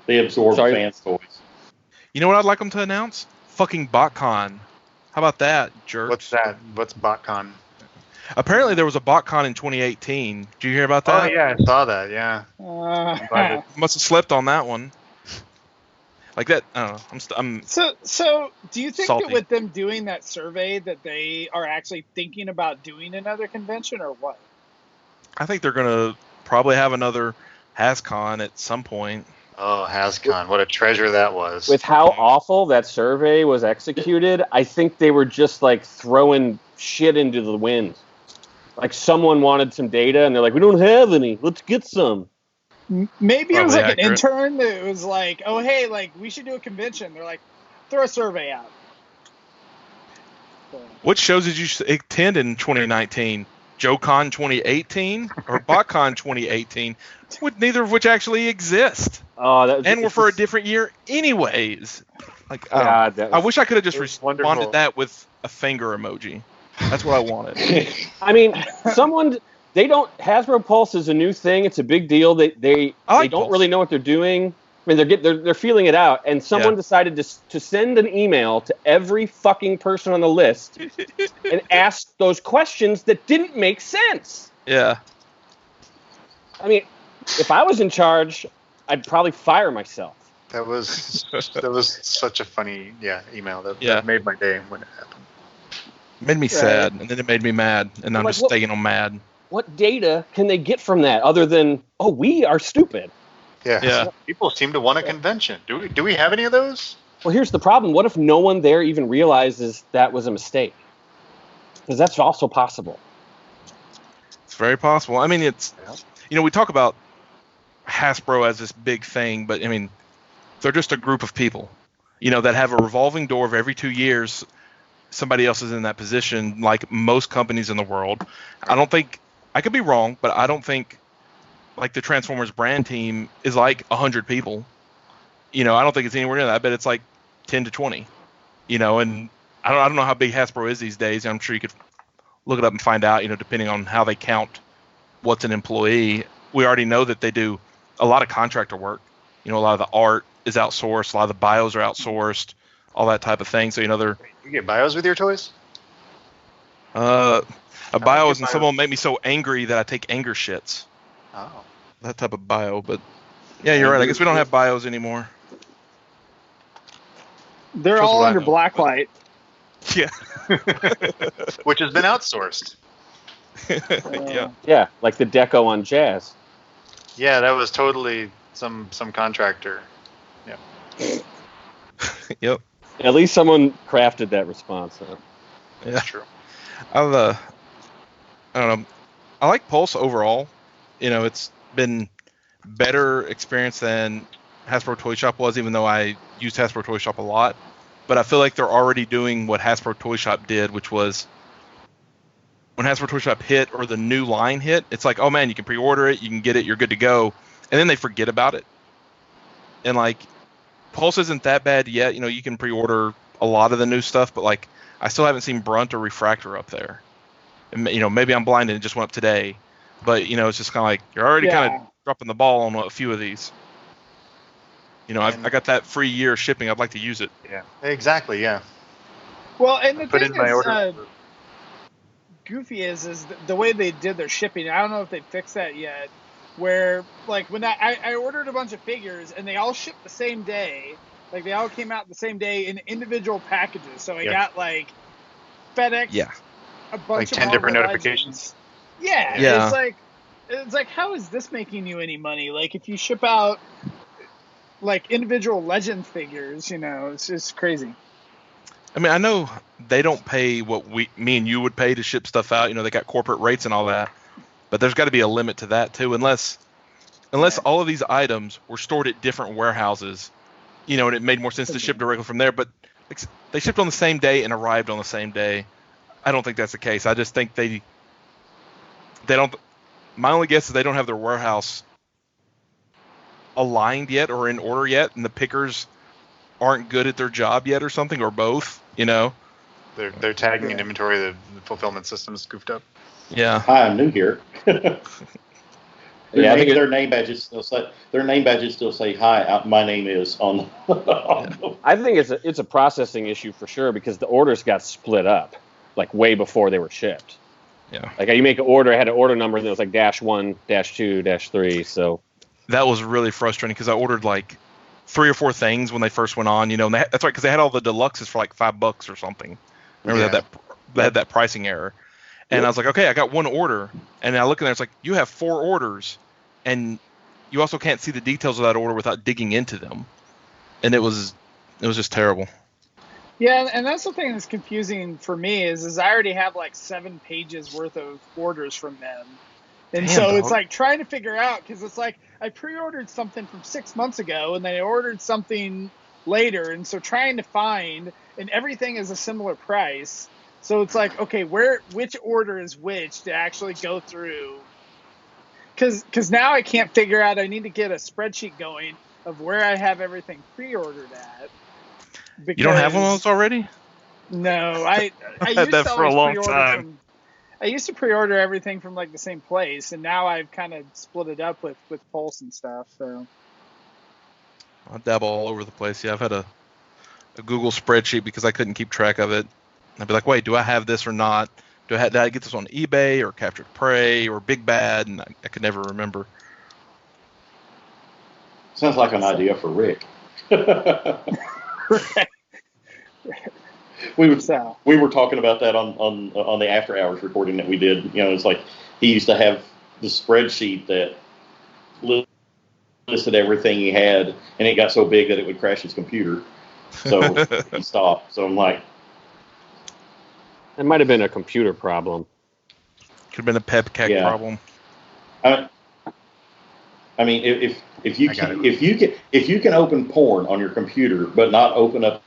They absorb fans toys. You know what I'd like them to announce? Fucking BotCon. How about that, jerk? What's that? What's BotCon? Apparently there was a BotCon in 2018. Did you hear about that? Oh, yeah, I saw that, yeah. Must have slept on that one. Like that, I don't know. I'm So do you think salty. that with them doing that survey that they are actually thinking about doing another convention or what? I think they're going to probably have another HasCon at some point. Oh, HasCon. What a treasure that was. With how awful that survey was executed, I think they were just like throwing shit into the wind. Like someone wanted some data, and they're like, "We don't have any. Let's get some." Maybe it was Probably like an accurate. intern that was like, "Oh, hey, like we should do a convention." They're like, "Throw a survey out." So, What shows did you attend in 2019? JoeCon 2018 or BotCon 2018? Neither of which actually exist. And we're for a different year anyways. Like, I wish I could have just responded wonderful. that with a finger emoji. That's what I wanted. I mean, Hasbro Pulse is a new thing. It's a big deal. They don't Pulse. really know what they're doing. I mean, they're feeling it out, and someone decided to send an email to every fucking person on the list and ask those questions that didn't make sense. Yeah. I mean, if I was in charge, I'd probably fire myself. That was such a funny email that made my day when it happened. It made me sad, and then it made me mad, and I'm just staying on mad. What data can they get from that other than, we are stupid? Yeah. People seem to want a convention. Do we have any of those? Well, here's the problem. What if no one there even realizes that was a mistake? Because that's also possible. It's very possible. I mean, we talk about Hasbro as this big thing, but I mean, they're just a group of people, that have a revolving door of every 2 years. Somebody else is in that position, like most companies in the world. I don't think, I could be wrong, but I don't think like the Transformers brand team is like 100 people. I don't think it's anywhere near that. I bet it's like 10 to 20. And I don't know how big Hasbro is these days. I'm sure you could look it up and find out, depending on how they count what's an employee. We already know that they do a lot of contractor work. A lot of the art is outsourced, a lot of the bios are outsourced, all that type of thing. So, they're... You get bios with your toys? A bio is when someone make me so angry that I take anger shits. Oh. That type of bio, but yeah, you're right. I guess we don't have bios anymore. They're all under blacklight. Yeah. Which has been outsourced. Yeah, like the deco on Jazz. Yeah, that was totally some contractor. Yeah. Yep. At least someone crafted that response. Huh? Yeah. That's true. I don't know. I like Pulse overall. It's been better experience than Hasbro Toy Shop was, even though I used Hasbro Toy Shop a lot. But I feel like they're already doing what Hasbro Toy Shop did, which was when Hasbro Toy Shop hit or the new line hit, it's like, oh man, you can pre-order it, you can get it, you're good to go. And then they forget about it. And like, Pulse isn't that bad yet. You can pre-order a lot of the new stuff, but like, I still haven't seen Brunt or Refractor up there. And, maybe I'm blind and it just went up today. But, it's just kind of like, you're already kind of dropping the ball on a few of these. I got that free year shipping. I'd like to use it. Yeah, exactly, yeah. Well, and the Put thing in my order. Goofy is the way they did their shipping. I don't know if they fixed that yet. Where, like, when I ordered a bunch of figures, and they all shipped the same day. Like, they all came out the same day in individual packages. So I got, like, FedEx, a bunch like of 10 different Marvel notifications. Legends. Yeah. It's like, how is this making you any money? Like, if you ship out, like, individual Legend figures, it's just crazy. I mean, I know they don't pay what me and you would pay to ship stuff out. They got corporate rates and all that. But there's got to be a limit to that, too, unless all of these items were stored at different warehouses, and it made more sense to ship directly from there. But they shipped on the same day and arrived on the same day. I don't think that's the case. I just think they don't. My only guess is they don't have their warehouse aligned yet or in order yet, and the pickers aren't good at their job yet, or something, or both. They're tagging an inventory. The fulfillment system's goofed up. Yeah. Hi, I'm new here. I think their name badges still say hi. My name is on. I think it's a processing issue for sure because the orders got split up like way before they were shipped. Yeah. Like you make an order, I had an order number, and it was like -1, -2, -3. So that was really frustrating because I ordered like 3 or 4 things when they first went on. And that's right, because they had all the deluxes for like $5 or something. Remember they had that pricing error. And I was like, okay, I got one order. And I look in there, it's like, you have 4 orders. And you also can't see the details of that order without digging into them. And it was just terrible. Yeah, and that's the thing that's confusing for me is I already have like 7 pages worth of orders from them. And Damn, so it's dog. like trying to figure out, because it's like I pre-ordered something from 6 months ago and then I ordered something later. And so trying to find, and everything is a similar price. So it's like, okay, which order is which to actually go through? Because now I can't figure out, I need to get a spreadsheet going of where I have everything pre-ordered at. You don't have one of Because those already? no, I I've had used that to for a always long pre-order time. from. I used to pre-order everything from like the same place, and now I've kind of split it up with Pulse and stuff. So I dabble all over the place. Yeah, I've had a Google spreadsheet because I couldn't keep track of it. I'd be like, wait, do I have this or not? Did I get this on eBay or Captured Prey or Big Bad? And I could never remember. Sounds like an idea for Rick. We were talking about that on the after hours recording that we did. You know, it's like he used to have the spreadsheet that listed everything he had, and it got so big that it would crash his computer. So he stopped. So I'm like, It might have been a computer problem. Could have been a PEBCAC problem. I mean, if you can open porn on your computer, but not open up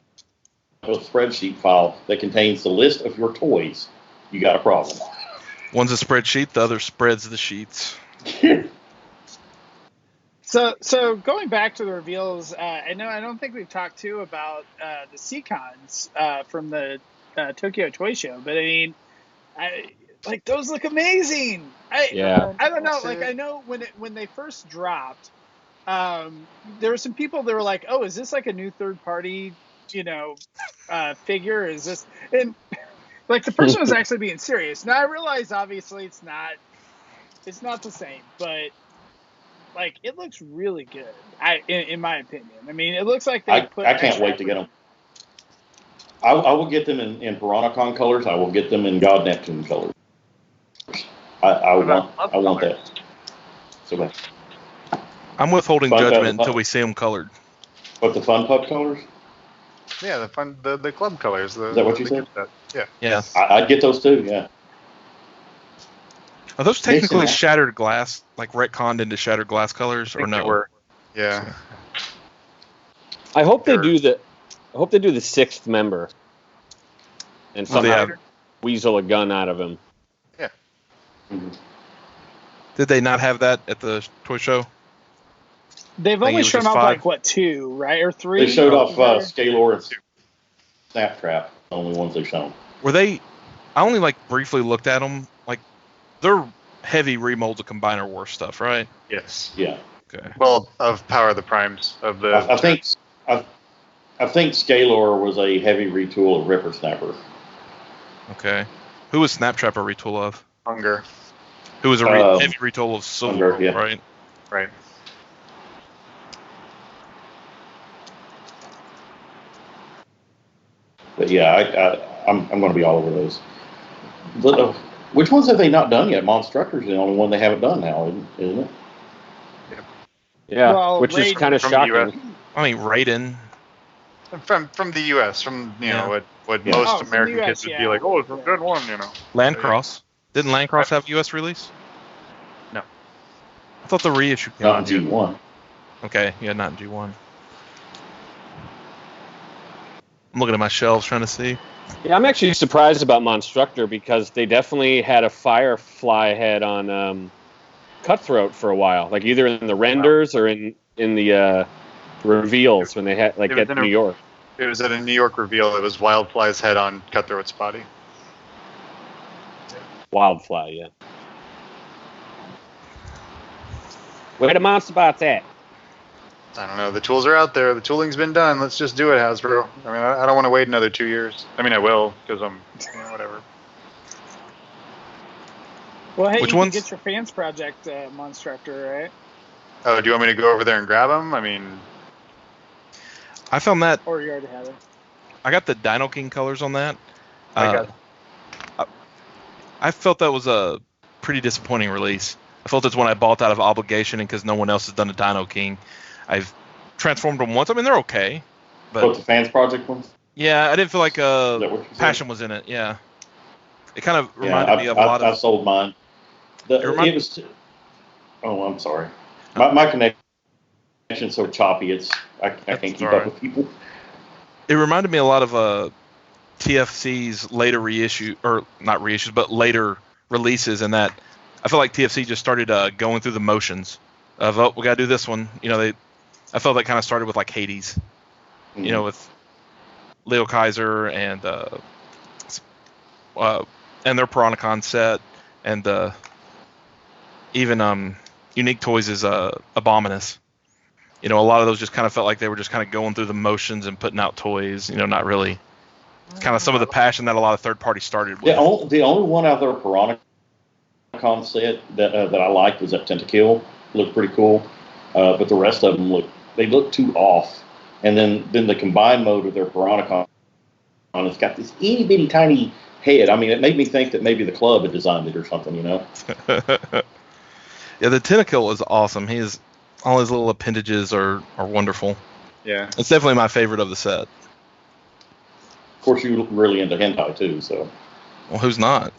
a spreadsheet file that contains the list of your toys, you got a problem. One's a spreadsheet, the other spreads the sheets. So going back to the reveals, I don't think we've talked too about the Seacons from the Tokyo Toy Show, but I mean, like those look amazing. I don't know. Like I know when they first dropped, there were some people that were like, "Oh, is this like a new third party, figure? Is this?" And like the person was actually being serious. Now I realize obviously it's not the same, but like it looks really good. In my opinion, I mean, it looks like they put. I can't wait to get them. I will get them in Piranacon colors. I will get them in God Neptune colors. I want that. So bad. I'm withholding judgment until we see them colored. What, the Fun Pup colors? Yeah, the club colors. Is that what you said? Yeah. Yeah. I'd get those too. Yeah. Are those technically shattered glass, like retconned into shattered glass colors, or no? Yeah. I hope they do the 6th member, and somehow weasel a gun out of him. Yeah. Mm-hmm. Did they not have that at the toy show? They've only shown off 5? like 2, right, or 3? They showed off Scalor and Snaptrap. The only ones they've shown. Were they? I only like briefly looked at them. Like they're heavy remolds of Combiner War stuff, right? Yes. Yeah. Okay. Well, of Power of the Primes of the. I think Scalor was a heavy retool of Ripper Snapper. Okay. Who was Snaptrap a retool of? Hunger. Who was a heavy retool of Civil War, yeah. right? Right. But yeah, I'm going to be all over those. Which ones have they not done yet? Monstructor's the only one they haven't done now, isn't it? Yeah, well, which is kind of shocking. I mean, Raiden. From the U.S., what most American kids would be like, oh, it's a good one, Landcross. Didn't Landcross have U.S. release? No. I thought the reissue came Not in G1. Okay, yeah, not in G1. I'm looking at my shelves trying to see. Yeah, I'm actually surprised about Monstructor because they definitely had a Firefly head on Cutthroat for a while, like either in the renders or in the reveals when they had at New York. It was at a New York reveal. It was Wildfly's head on Cutthroat's body. Wildfly, yeah. Where the monster bots at? I don't know. The tools are out there. The tooling's been done. Let's just do it, Hasbro. I mean, I don't want to wait another 2 years. I mean, I will because I'm whatever. Well, hey, you can get your fans project Monstructor, right? Oh, do you want me to go over there and grab them? I mean, I found that. Or you already have it. I got the Dino King colors on that. I felt that was a pretty disappointing release. I felt it's one I bought out of obligation and because no one else has done a Dino King. I've transformed them once. I mean, they're okay. But the fans project ones? Yeah, I didn't feel like Is that what you said? passion was in it. Yeah, it kind of Yeah, reminded me of a lot I of. sold mine. It was. Oh, I'm sorry. My connection's so choppy. I can't That's keep all up right. with people. It reminded me a lot of TFC's later reissue, or not reissues, but later releases, and that I feel like TFC just started going through the motions of, oh, we gotta do this one. I felt that kind of started with like Hades, with Leo Kaiser and their Piranacon set, and even Unique Toys' Abominus. A lot of those just kind of felt like they were just kind of going through the motions and putting out toys. Not really. Kind of some of the passion that a lot of third parties started with. The only one out there Piranacon set that I liked was that Tentakill. Looked pretty cool, but the rest of them look too off. And then the combined mode of their Piranacon, it's got this itty bitty tiny head. I mean, it made me think that maybe the club had designed it or something. Yeah, the Tentakill is awesome. All his little appendages are wonderful. Yeah, it's definitely my favorite of the set. Of course, you're really into hentai too, so. Well, who's not?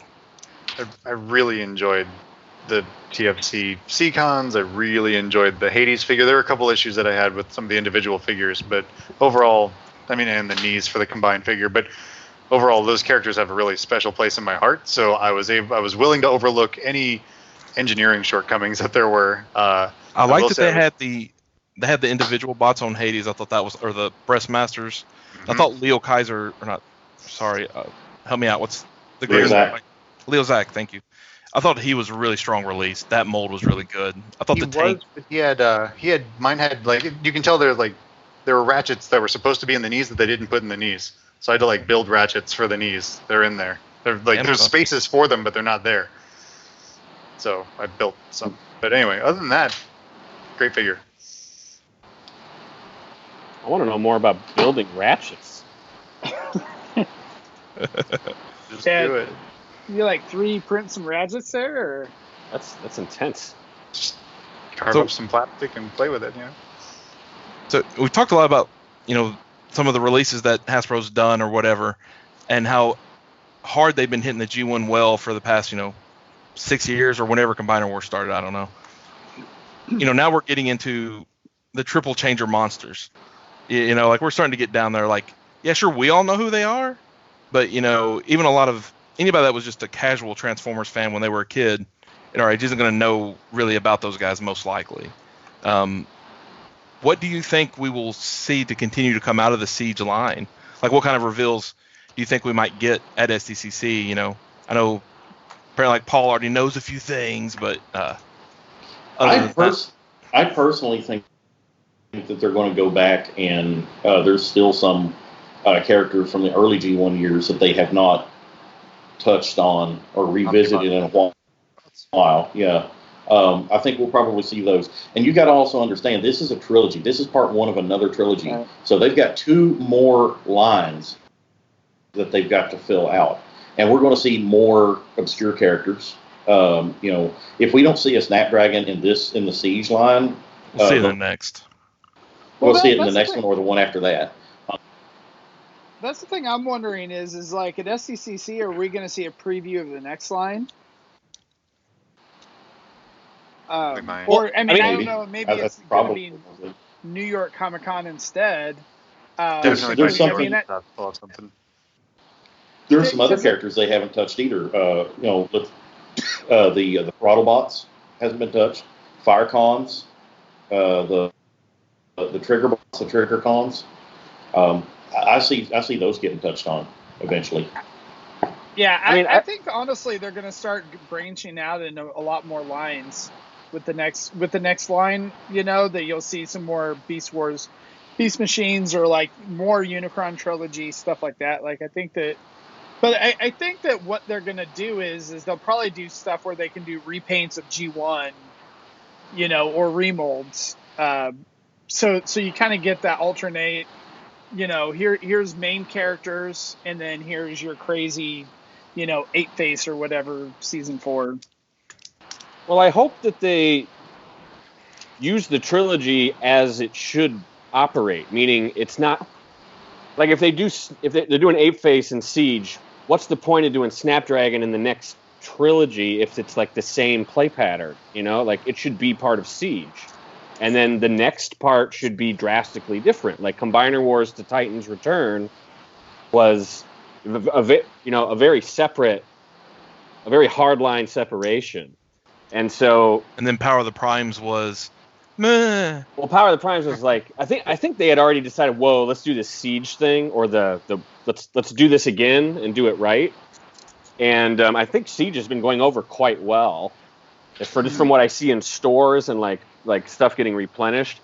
I really enjoyed the TFC C-Cons. I really enjoyed the Hades figure. There were a couple issues that I had with some of the individual figures, but overall, and the knees for the combined figure, but overall, those characters have a really special place in my heart. So I was willing to overlook any engineering shortcomings that there were. I like that they had the individual bots on Hades. I thought that was, or the Breast Masters. Mm-hmm. I thought Leo Kaiser, or not, sorry, help me out. What's the greatest one? Leo Zach, thank you. I thought he was a really strong release. That mold was really good. I thought tank. He had mine had, like, you can tell there were ratchets that were supposed to be in the knees that they didn't put in the knees. So I had to build ratchets for the knees. They're in there. There's spaces for them, but they're not there. So I built some. But anyway, other than that, great figure. I want to know more about building ratchets. Just do it. You 3D some ratchets there, or? That's intense. Just carve up some plastic and play with it, So we talked a lot about, some of the releases that Hasbro's done or whatever, and how hard they've been hitting the G1 well for the past, 6 years or whenever Combiner Wars started. I don't know. Now we're getting into the triple changer monsters. We're starting to get down there. Yeah, sure, we all know who they are, but even a lot of anybody that was just a casual Transformers fan when they were a kid at our age isn't going to know really about those guys, most likely. What do you think we will see to continue to come out of the Siege line? What kind of reveals do you think we might get at SDCC? I know apparently Paul already knows a few things, but I personally think that they're going to go back and there's still some characters from the early G1 years that they have not touched on or revisited in a while. Yeah. I think we'll probably see those. And you got to also understand, this is a trilogy. This is part one of another trilogy. Right. So they've got 2 more lines that they've got to fill out. And we're going to see more obscure characters. If we don't see a Snapdragon in the Siege line, we'll see it in the next. We'll see it in the next one or the one after that. That's the thing I'm wondering is at SDCC, are we going to see a preview of the next line? I don't know. Maybe it's going to be New York Comic Con instead. There's something. There's some other characters they haven't touched either. With the Throttlepots hasn't been touched. Firecons, the Trigger bots, the Trigger Cons. I see those getting touched on eventually. Yeah, I think honestly they're going to start branching out into a lot more lines with the next line. That you'll see some more Beast Wars, Beast Machines, or more Unicron trilogy stuff like that. I think that. But I think that what they're going to do is they'll probably do stuff where they can do repaints of G1, or remolds. So you kind of get that alternate, here's main characters, and then here's your crazy, 8-face or whatever season 4. Well, I hope that they use the trilogy as it should operate, meaning it's not like if they're doing Ape Face and Siege, what's the point of doing Snapdragon in the next trilogy if it's like the same play pattern? Like it should be part of Siege, and then the next part should be drastically different. Like Combiner Wars to Titan's Return was a very separate, a very hardline separation, and then Power of the Primes was. Meh. Well, Power of the Primes was like I think they had already decided. Whoa, let's do this Siege thing, or let's do this again and do it right. And I think Siege has been going over quite well, from what I see in stores and like stuff getting replenished.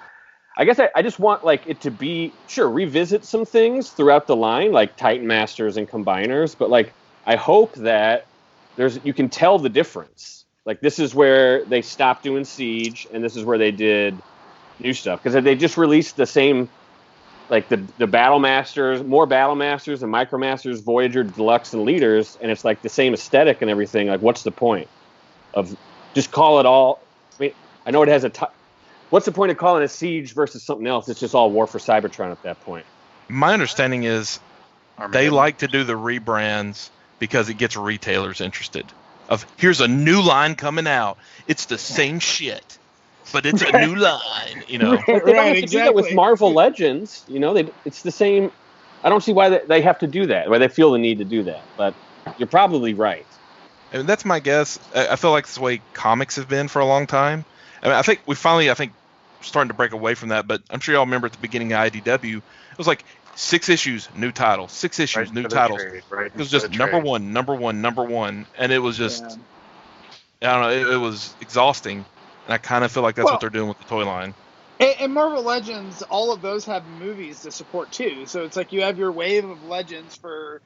I guess I just want like it to be revisit some things throughout the line, like Titan Masters and Combiners, but like I hope that you can tell the difference. Like this is where they stopped doing Siege, and this is where they did new stuff, because they just released the same, like the Battle Masters, more Battle Masters and Micromasters, Voyager, Deluxe, and Leaders, and it's like the same aesthetic and everything. Like, what's the point of just call it all? I mean, I know it has what's the point of calling it Siege versus something else? It's just all War for Cybertron at that point. My understanding is they like to do the rebrands because it gets retailers interested. Here's a new line coming out. It's the same shit, but it's a new line, They don't have to do that with Marvel Legends. It's the same. I don't see why they have to do that, why they feel the need to do that. But you're probably right. I mean, that's my guess. I feel like it's the way comics have been for a long time. I mean, I think we finally, starting to break away from that. But I'm sure y'all remember at the beginning of IDW, it was like 6 issues, new titles, 6 issues, Right new for the titles. trade, right It was for just the number trade. one, number one, and it was just, I don't know, it was exhausting. And I kind of feel like that's what they're doing with the toy line. And Marvel Legends, all of those have movies to support too. So it's like you have your wave of Legends for,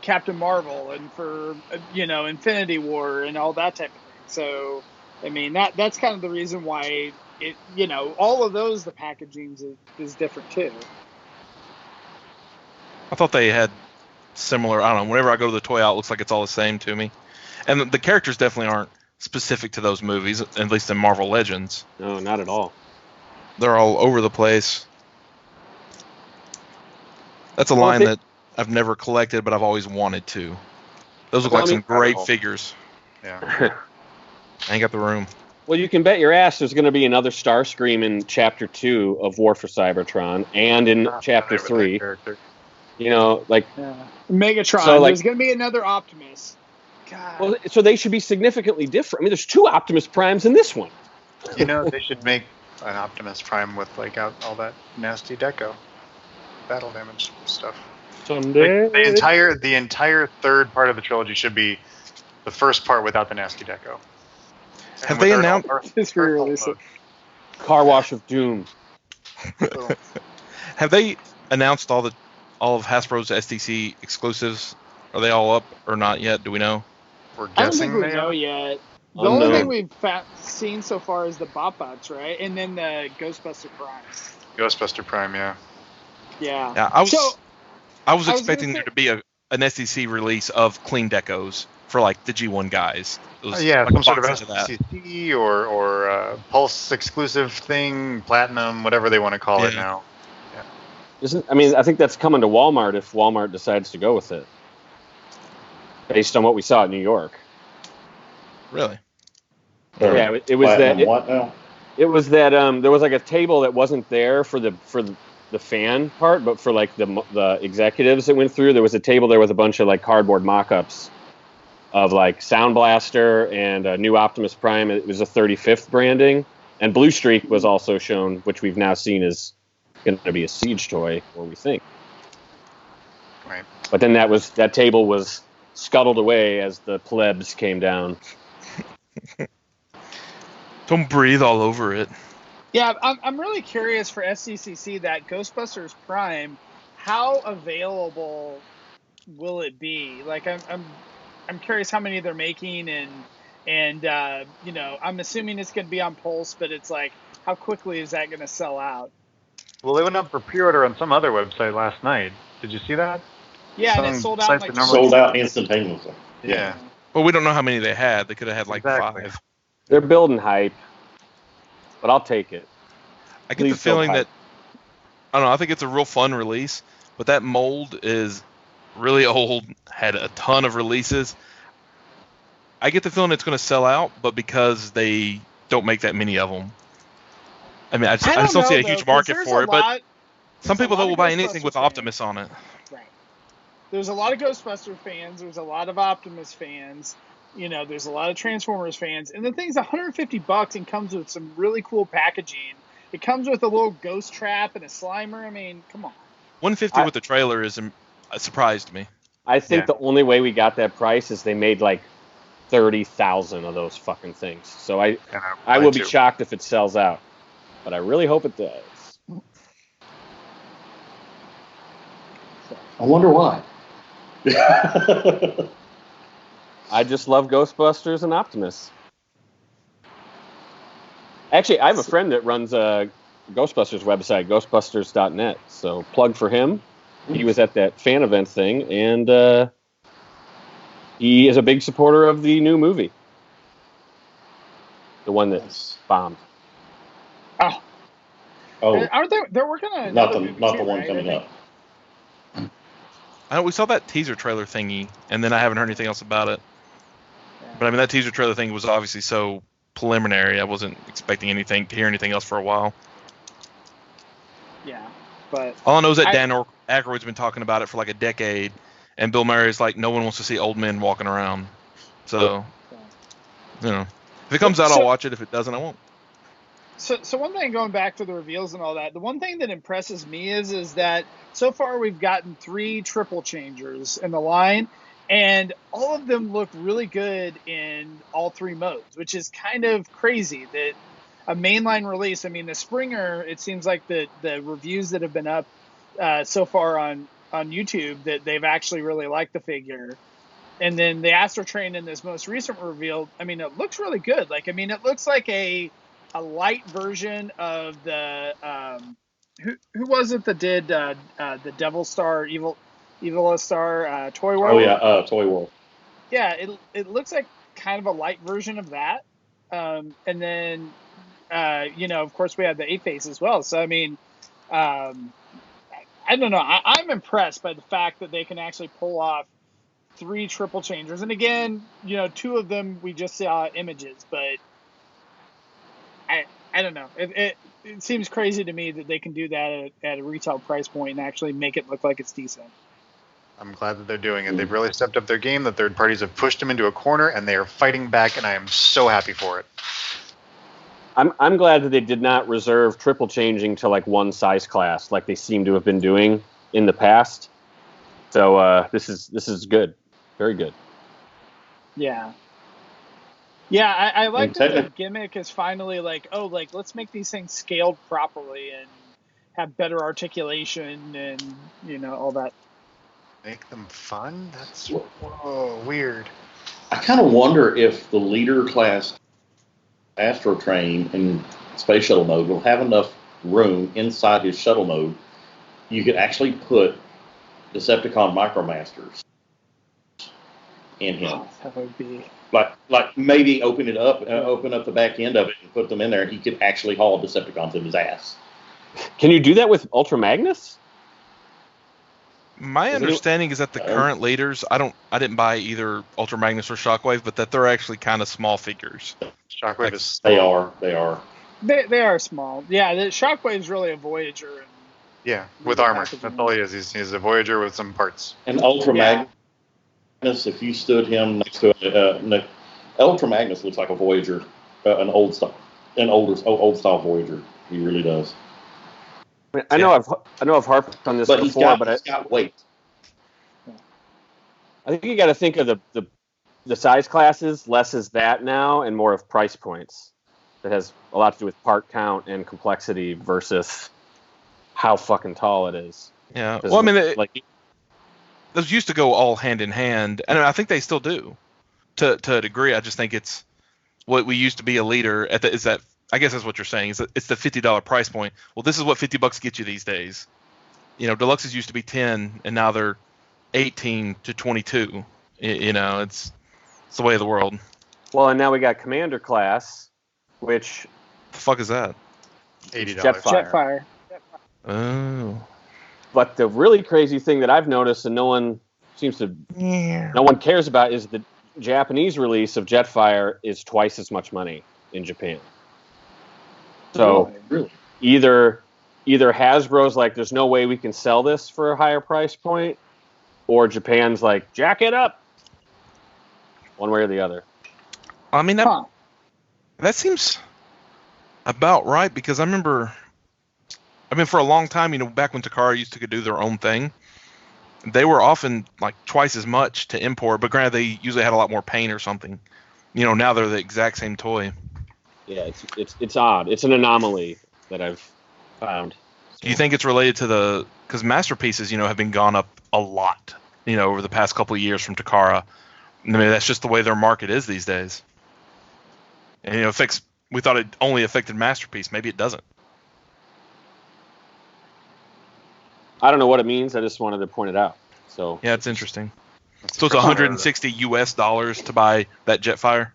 Captain Marvel and for, Infinity War and all that type of thing. So, I mean, that's kind of the reason why all of those, the packaging is different too. I thought they had similar, I don't know, whenever I go to the toy out, it looks like it's all the same to me. And the characters definitely aren't specific to those movies, at least in Marvel Legends. No, not at all. They're all over the place. That's a line that I've never collected, but I've always wanted to. Those look like some great figures. Yeah. I ain't got the room. Well, you can bet your ass there's going to be another Starscream in Chapter 2 of War for Cybertron and in Chapter 3. Megatron. So, there's going to be another Optimus. God. Well, so they should be significantly different. I mean, there's 2 Optimus Primes in this one. They should make an Optimus Prime with like all that nasty deco, battle damage stuff. Someday. Like, the entire third part of the trilogy should be the first part without the nasty deco. Have they announced? Car Wash of Doom. Have they announced all of Hasbro's SDC exclusives? Are they all up or not yet? Do we know? We're I don't guessing think we they know are. yet. The only thing we've seen so far is the Bot-Bots, right? And then the Ghostbuster Primes. Ghostbuster Prime, yeah. Yeah. Yeah, I was expecting there to be an SDC release of clean decos for like the G1 guys. It was like some sort of box into that. SCC or Pulse exclusive thing, Platinum, whatever they want to call it now. I think that's coming to Walmart if Walmart decides to go with it, based on what we saw in New York. Really? Yeah, it was that. What now? It was that there was like a table that wasn't there for the fan part, but for like the executives that went through, there was a table there with a bunch of like cardboard mock-ups of like Sound Blaster and a new Optimus Prime. It was a 35th branding, and Blue Streak was also shown, which we've now seen is going to be a Siege toy, or we think. Right. But then that table was scuttled away as the plebs came down. Don't breathe all over it. Yeah, I'm really curious for SCCC that Ghostbusters Prime. How available will it be? Like, I'm curious how many they're making, and I'm assuming it's going to be on Pulse, but it's like, how quickly is that going to sell out? Well, they went up for pre-order on some other website last night. Did you see that? Yeah, and it sold out like sold out instantaneously. Yeah. But we don't know how many they had. They could have had like Exactly. 5. They're building hype, but I'll take it. I get the feeling that, I don't know, I think it's a real fun release, but that mold is really old, had a ton of releases. I get the feeling it's going to sell out, but because they don't make that many of them. I mean, I just don't see a huge market for it, but some people though will buy anything with Optimus on it. Right. There's a lot of Ghostbuster fans. There's a lot of Optimus fans. You know, there's a lot of Transformers fans. And the thing's $150 and comes with some really cool packaging. It comes with a little ghost trap and a Slimer. I mean, come on. $150 with the trailer is surprised me. I think the only way we got that price is they made like 30,000 of those fucking things. So I will be shocked if it sells out, but I really hope it does. I wonder why. I just love Ghostbusters and Optimus. Actually, I have a friend that runs a Ghostbusters website, ghostbusters.net. So plug for him. He was at that fan event thing, and he is a big supporter of the new movie. The one that's bombed. Oh. Aren't they're working on another movie not the too, one right? coming up. I know we saw that teaser trailer thingy, and then I haven't heard anything else about it. Yeah. But I mean, that teaser trailer thing was obviously so preliminary. I wasn't expecting to hear anything else for a while. Yeah, but all I know is that Dan Aykroyd's been talking about it for like a decade, and Bill Murray's like, no one wants to see old men walking around. So, you know, if it comes out, I'll watch it. If it doesn't, I won't. So one thing, going back to the reveals and all that, the one thing that impresses me is that so far we've gotten 3 triple changers in the line, and all of them look really good in all 3 modes, which is kind of crazy that a mainline release. I mean, the Springer, it seems like the reviews that have been up so far on YouTube, that they've actually really liked the figure. And then the Astro Train in this most recent reveal, I mean, it looks really good. Like, I mean, it looks like a light version of the who was it that did the Devil Star Evil Star Toy World? Oh yeah, Toy World. Yeah, it looks like kind of a light version of that. And then you know, of course we have the 8-Face as well. So I mean, I don't know. I'm impressed by the fact that they can actually pull off 3 triple changers. And again, you know, 2 of them we just saw images, but I don't know. It seems crazy to me that they can do that at a retail price point and actually make it look like it's decent. I'm glad that they're doing it. They've really stepped up their game. The third parties have pushed them into a corner, and they are fighting back, and I am so happy for it. I'm glad that they did not reserve triple changing to like one size class like they seem to have been doing in the past. So this is good. Very good. Yeah. Yeah, I like that the gimmick is finally like, let's make these things scaled properly and have better articulation and, you know, all that. Make them fun? That's weird. I kind of wonder if the leader class Astro Train in Space Shuttle mode will have enough room inside his shuttle mode. You could actually put Decepticon Micromasters in him. That would be... Like maybe open up the back end of it and put them in there, and he could actually haul Decepticons in his ass. Can you do that with Ultra Magnus? My understanding is that the current leaders, I didn't buy either Ultra Magnus or Shockwave, but that they're actually kind of small figures. Shockwave is small. They are. They are small. Yeah, the Shockwave's really a Voyager. Yeah, with armor. That's all he is. He's a Voyager with some parts. And Ultra Magnus, if you stood him next to Ultra Magnus looks like a Voyager, an old style Voyager. He really does. I know I've harped on this before, but he's got weight. I think you got to think of the size classes less as that now and more of price points. That has a lot to do with part count and complexity versus how fucking tall it is. Yeah. Well, I mean, those used to go all hand in hand, and I think they still do to a degree. I just think it's what we used to be a leader at. Is that, I guess that's what you're saying, is that it's the $50 price point. Well, this is what $50 gets you these days. You know, deluxes used to be 10, and now they're 18 to 22. You know, it's the way of the world. Well, and now we got Commander class, which the fuck is that? $80. Jetfire. Oh. But the really crazy thing that I've noticed and no one cares about is the Japanese release of Jetfire is twice as much money in Japan. So Really? either Hasbro's like, there's no way we can sell this for a higher price point, or Japan's like, jack it up. One way or the other. I mean, that seems about right, because I remember, for a long time, back when Takara used to do their own thing, they were often like twice as much to import, but granted, they usually had a lot more paint or something. Now they're the exact same toy. Yeah, it's odd. It's an anomaly that I've found. Do you think it's related to because Masterpieces, have been gone up a lot, over the past couple of years from Takara? I mean, that's just the way their market is these days. And, we thought it only affected Masterpiece. Maybe it doesn't. I don't know what it means. I just wanted to point it out. So yeah, it's interesting. So it's $160 to buy that Jetfire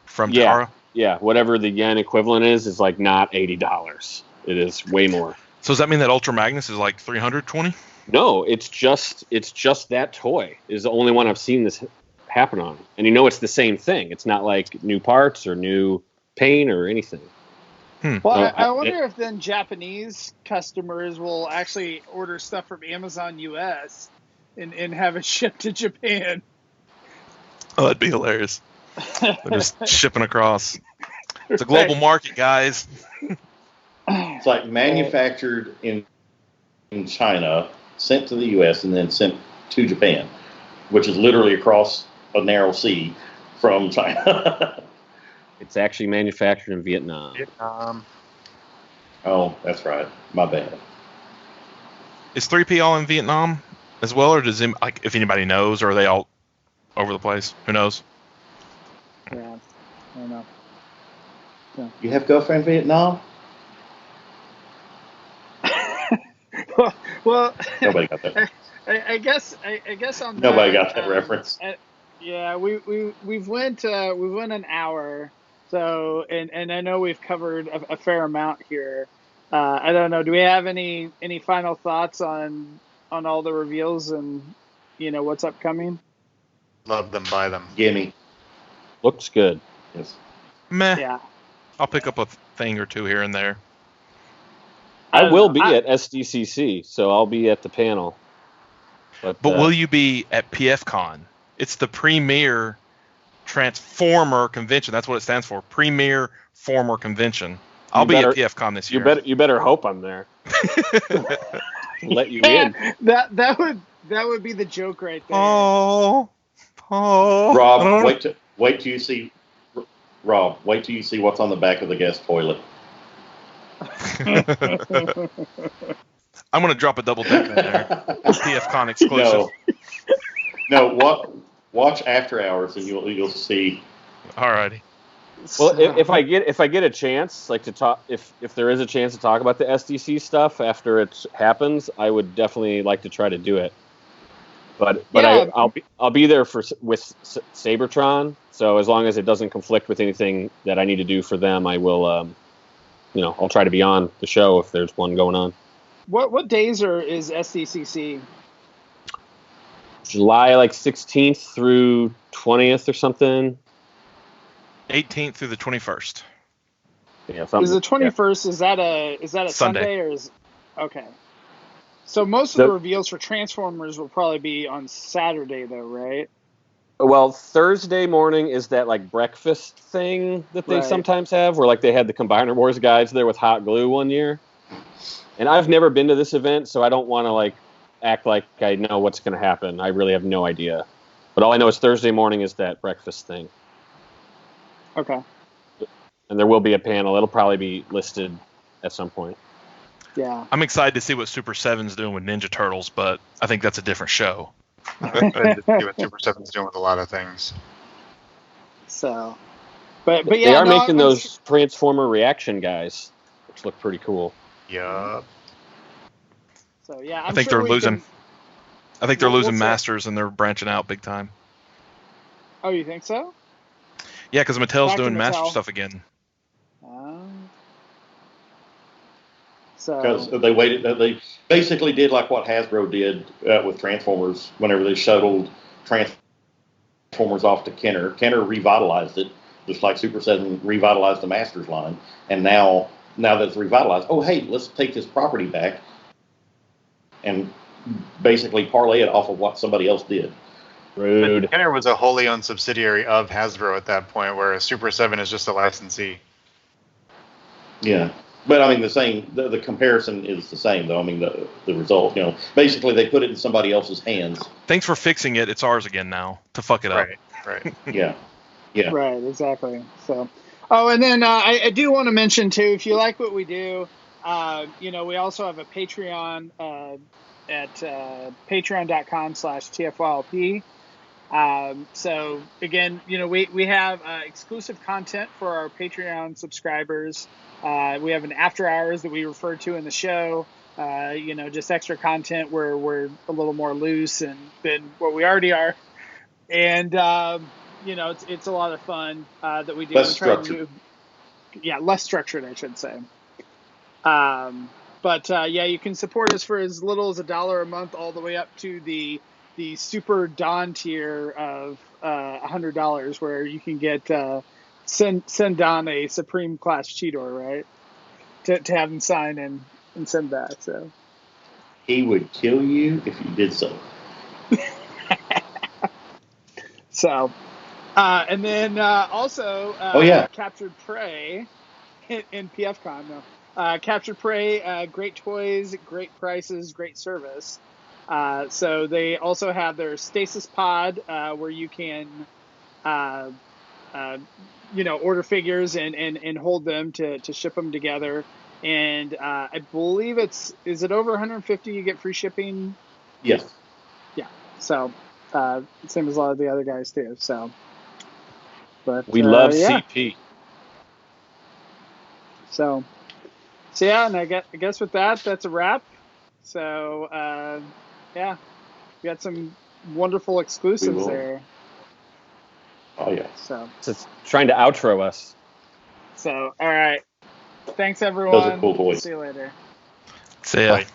from Takara? Yeah, whatever the yen equivalent is like not $80. It is way more. So does that mean that Ultra Magnus is like $320? No, it's just that toy is the only one I've seen this happen on. And it's the same thing. It's not like new parts or new paint or anything. Well, so I wonder if then Japanese customers will actually order stuff from Amazon US and have it shipped to Japan. Oh, that'd be hilarious. They're just shipping across. It's a global market, guys. It's like manufactured in China, sent to the U.S., and then sent to Japan, which is literally across a narrow sea from China. It's actually manufactured in Vietnam. Oh, that's right. My bad. Is 3P all in Vietnam as well, or does if anybody knows, or are they all over the place? Who knows? Yeah, I don't know. Yeah. You have girlfriend in Vietnam? well, nobody got that. I guess on nobody got that reference. Yeah, we've went an hour, so and I know we've covered a fair amount here. I don't know. Do we have any final thoughts on all the reveals and what's upcoming? Love them, buy them. Gimme. Looks good. Yes. Meh. Yeah. I'll pick up a thing or two here and there. I will be at SDCC, so I'll be at the panel. But will you be at PFCon? It's the premier Transformer convention. That's what it stands for. Premier Former Convention. I'll be at PFCon this year. You better hope I'm there. Let you in. That would be the joke right there. Oh. Rob, wait till you see. Rob, wait till you see what's on the back of the guest toilet. I'm going to drop a double deck in there. PFCon exclusive. No, watch After Hours and you'll see. Alrighty. Well, if I get a chance, like to talk, if there is a chance to talk about the SDC stuff after it happens, I would definitely like to try to do it. But yeah. I'll be there with Sabertron. So as long as it doesn't conflict with anything that I need to do for them, I will. I'll try to be on the show if there's one going on. What days is SDCC? July 16th through 20th or something. 18th through the 21st. Yeah, is the 21st? Yeah. Is that a Sunday or is okay? So most of the reveals for Transformers will probably be on Saturday, though, right? Well, Thursday morning is that breakfast thing that they sometimes have, where they had the Combiner Wars guys there with hot glue one year. And I've never been to this event, so I don't want to act like I know what's going to happen. I really have no idea. But all I know is Thursday morning is that breakfast thing. Okay. And there will be a panel. It'll probably be listed at some point. Yeah. I'm excited to see what Super 7's doing with Ninja Turtles, but I think that's a different show. I just see what Super 7's doing with a lot of things. So, but yeah. They are making those Transformer reaction guys, which look pretty cool. Yup. So yeah, I think they're losing. I think they're losing Masters and they're branching out big time. Oh, you think so? Yeah, because Mattel's doing Master stuff again. So because they waited. They basically did like what Hasbro did with Transformers. Whenever they shuttled Transformers off to Kenner, Kenner revitalized it, just like Super 7 revitalized the Masters line. And now that it's revitalized, oh hey, let's take this property back and basically parlay it off of what somebody else did. Rude. Kenner was a wholly owned subsidiary of Hasbro at that point, whereas Super 7 is just a licensee. Yeah. But I mean, the comparison is the same, though. I mean, the result, basically they put it in somebody else's hands. Thanks for fixing it. It's ours again now to fuck it up. Right. Yeah. Yeah. Right, exactly. So, and then I do want to mention too, if you like what we do, we also have a Patreon at patreon.com/TFYLP. So again, we have exclusive content for our Patreon subscribers. We have an after hours that we refer to in the show. Just extra content where we're a little more loose than what we already are. And, it's a lot of fun that we do. Less structured. Less structured, I should say. But you can support us for as little as $1 a month, all the way up to the super Don tier of $100, where you can get send Don a Supreme class Cheetor, right? To have him sign and send back. So he would kill you if you did so. So, and then also Captured Prey in PFCon. No. Captured Prey, great toys, great prices, great service. So they also have their Stasis Pod, where you can, order figures and hold them to ship them together. And I believe is it over 150 you get free shipping? Yes. Yeah. So same as a lot of the other guys too. So, but we love CP. So yeah, and I guess with that's a wrap. So we got some wonderful exclusives there. Oh yeah. So Just trying to outro us. So all right. Thanks everyone. Those are cool toys. See you later. See ya. Bye.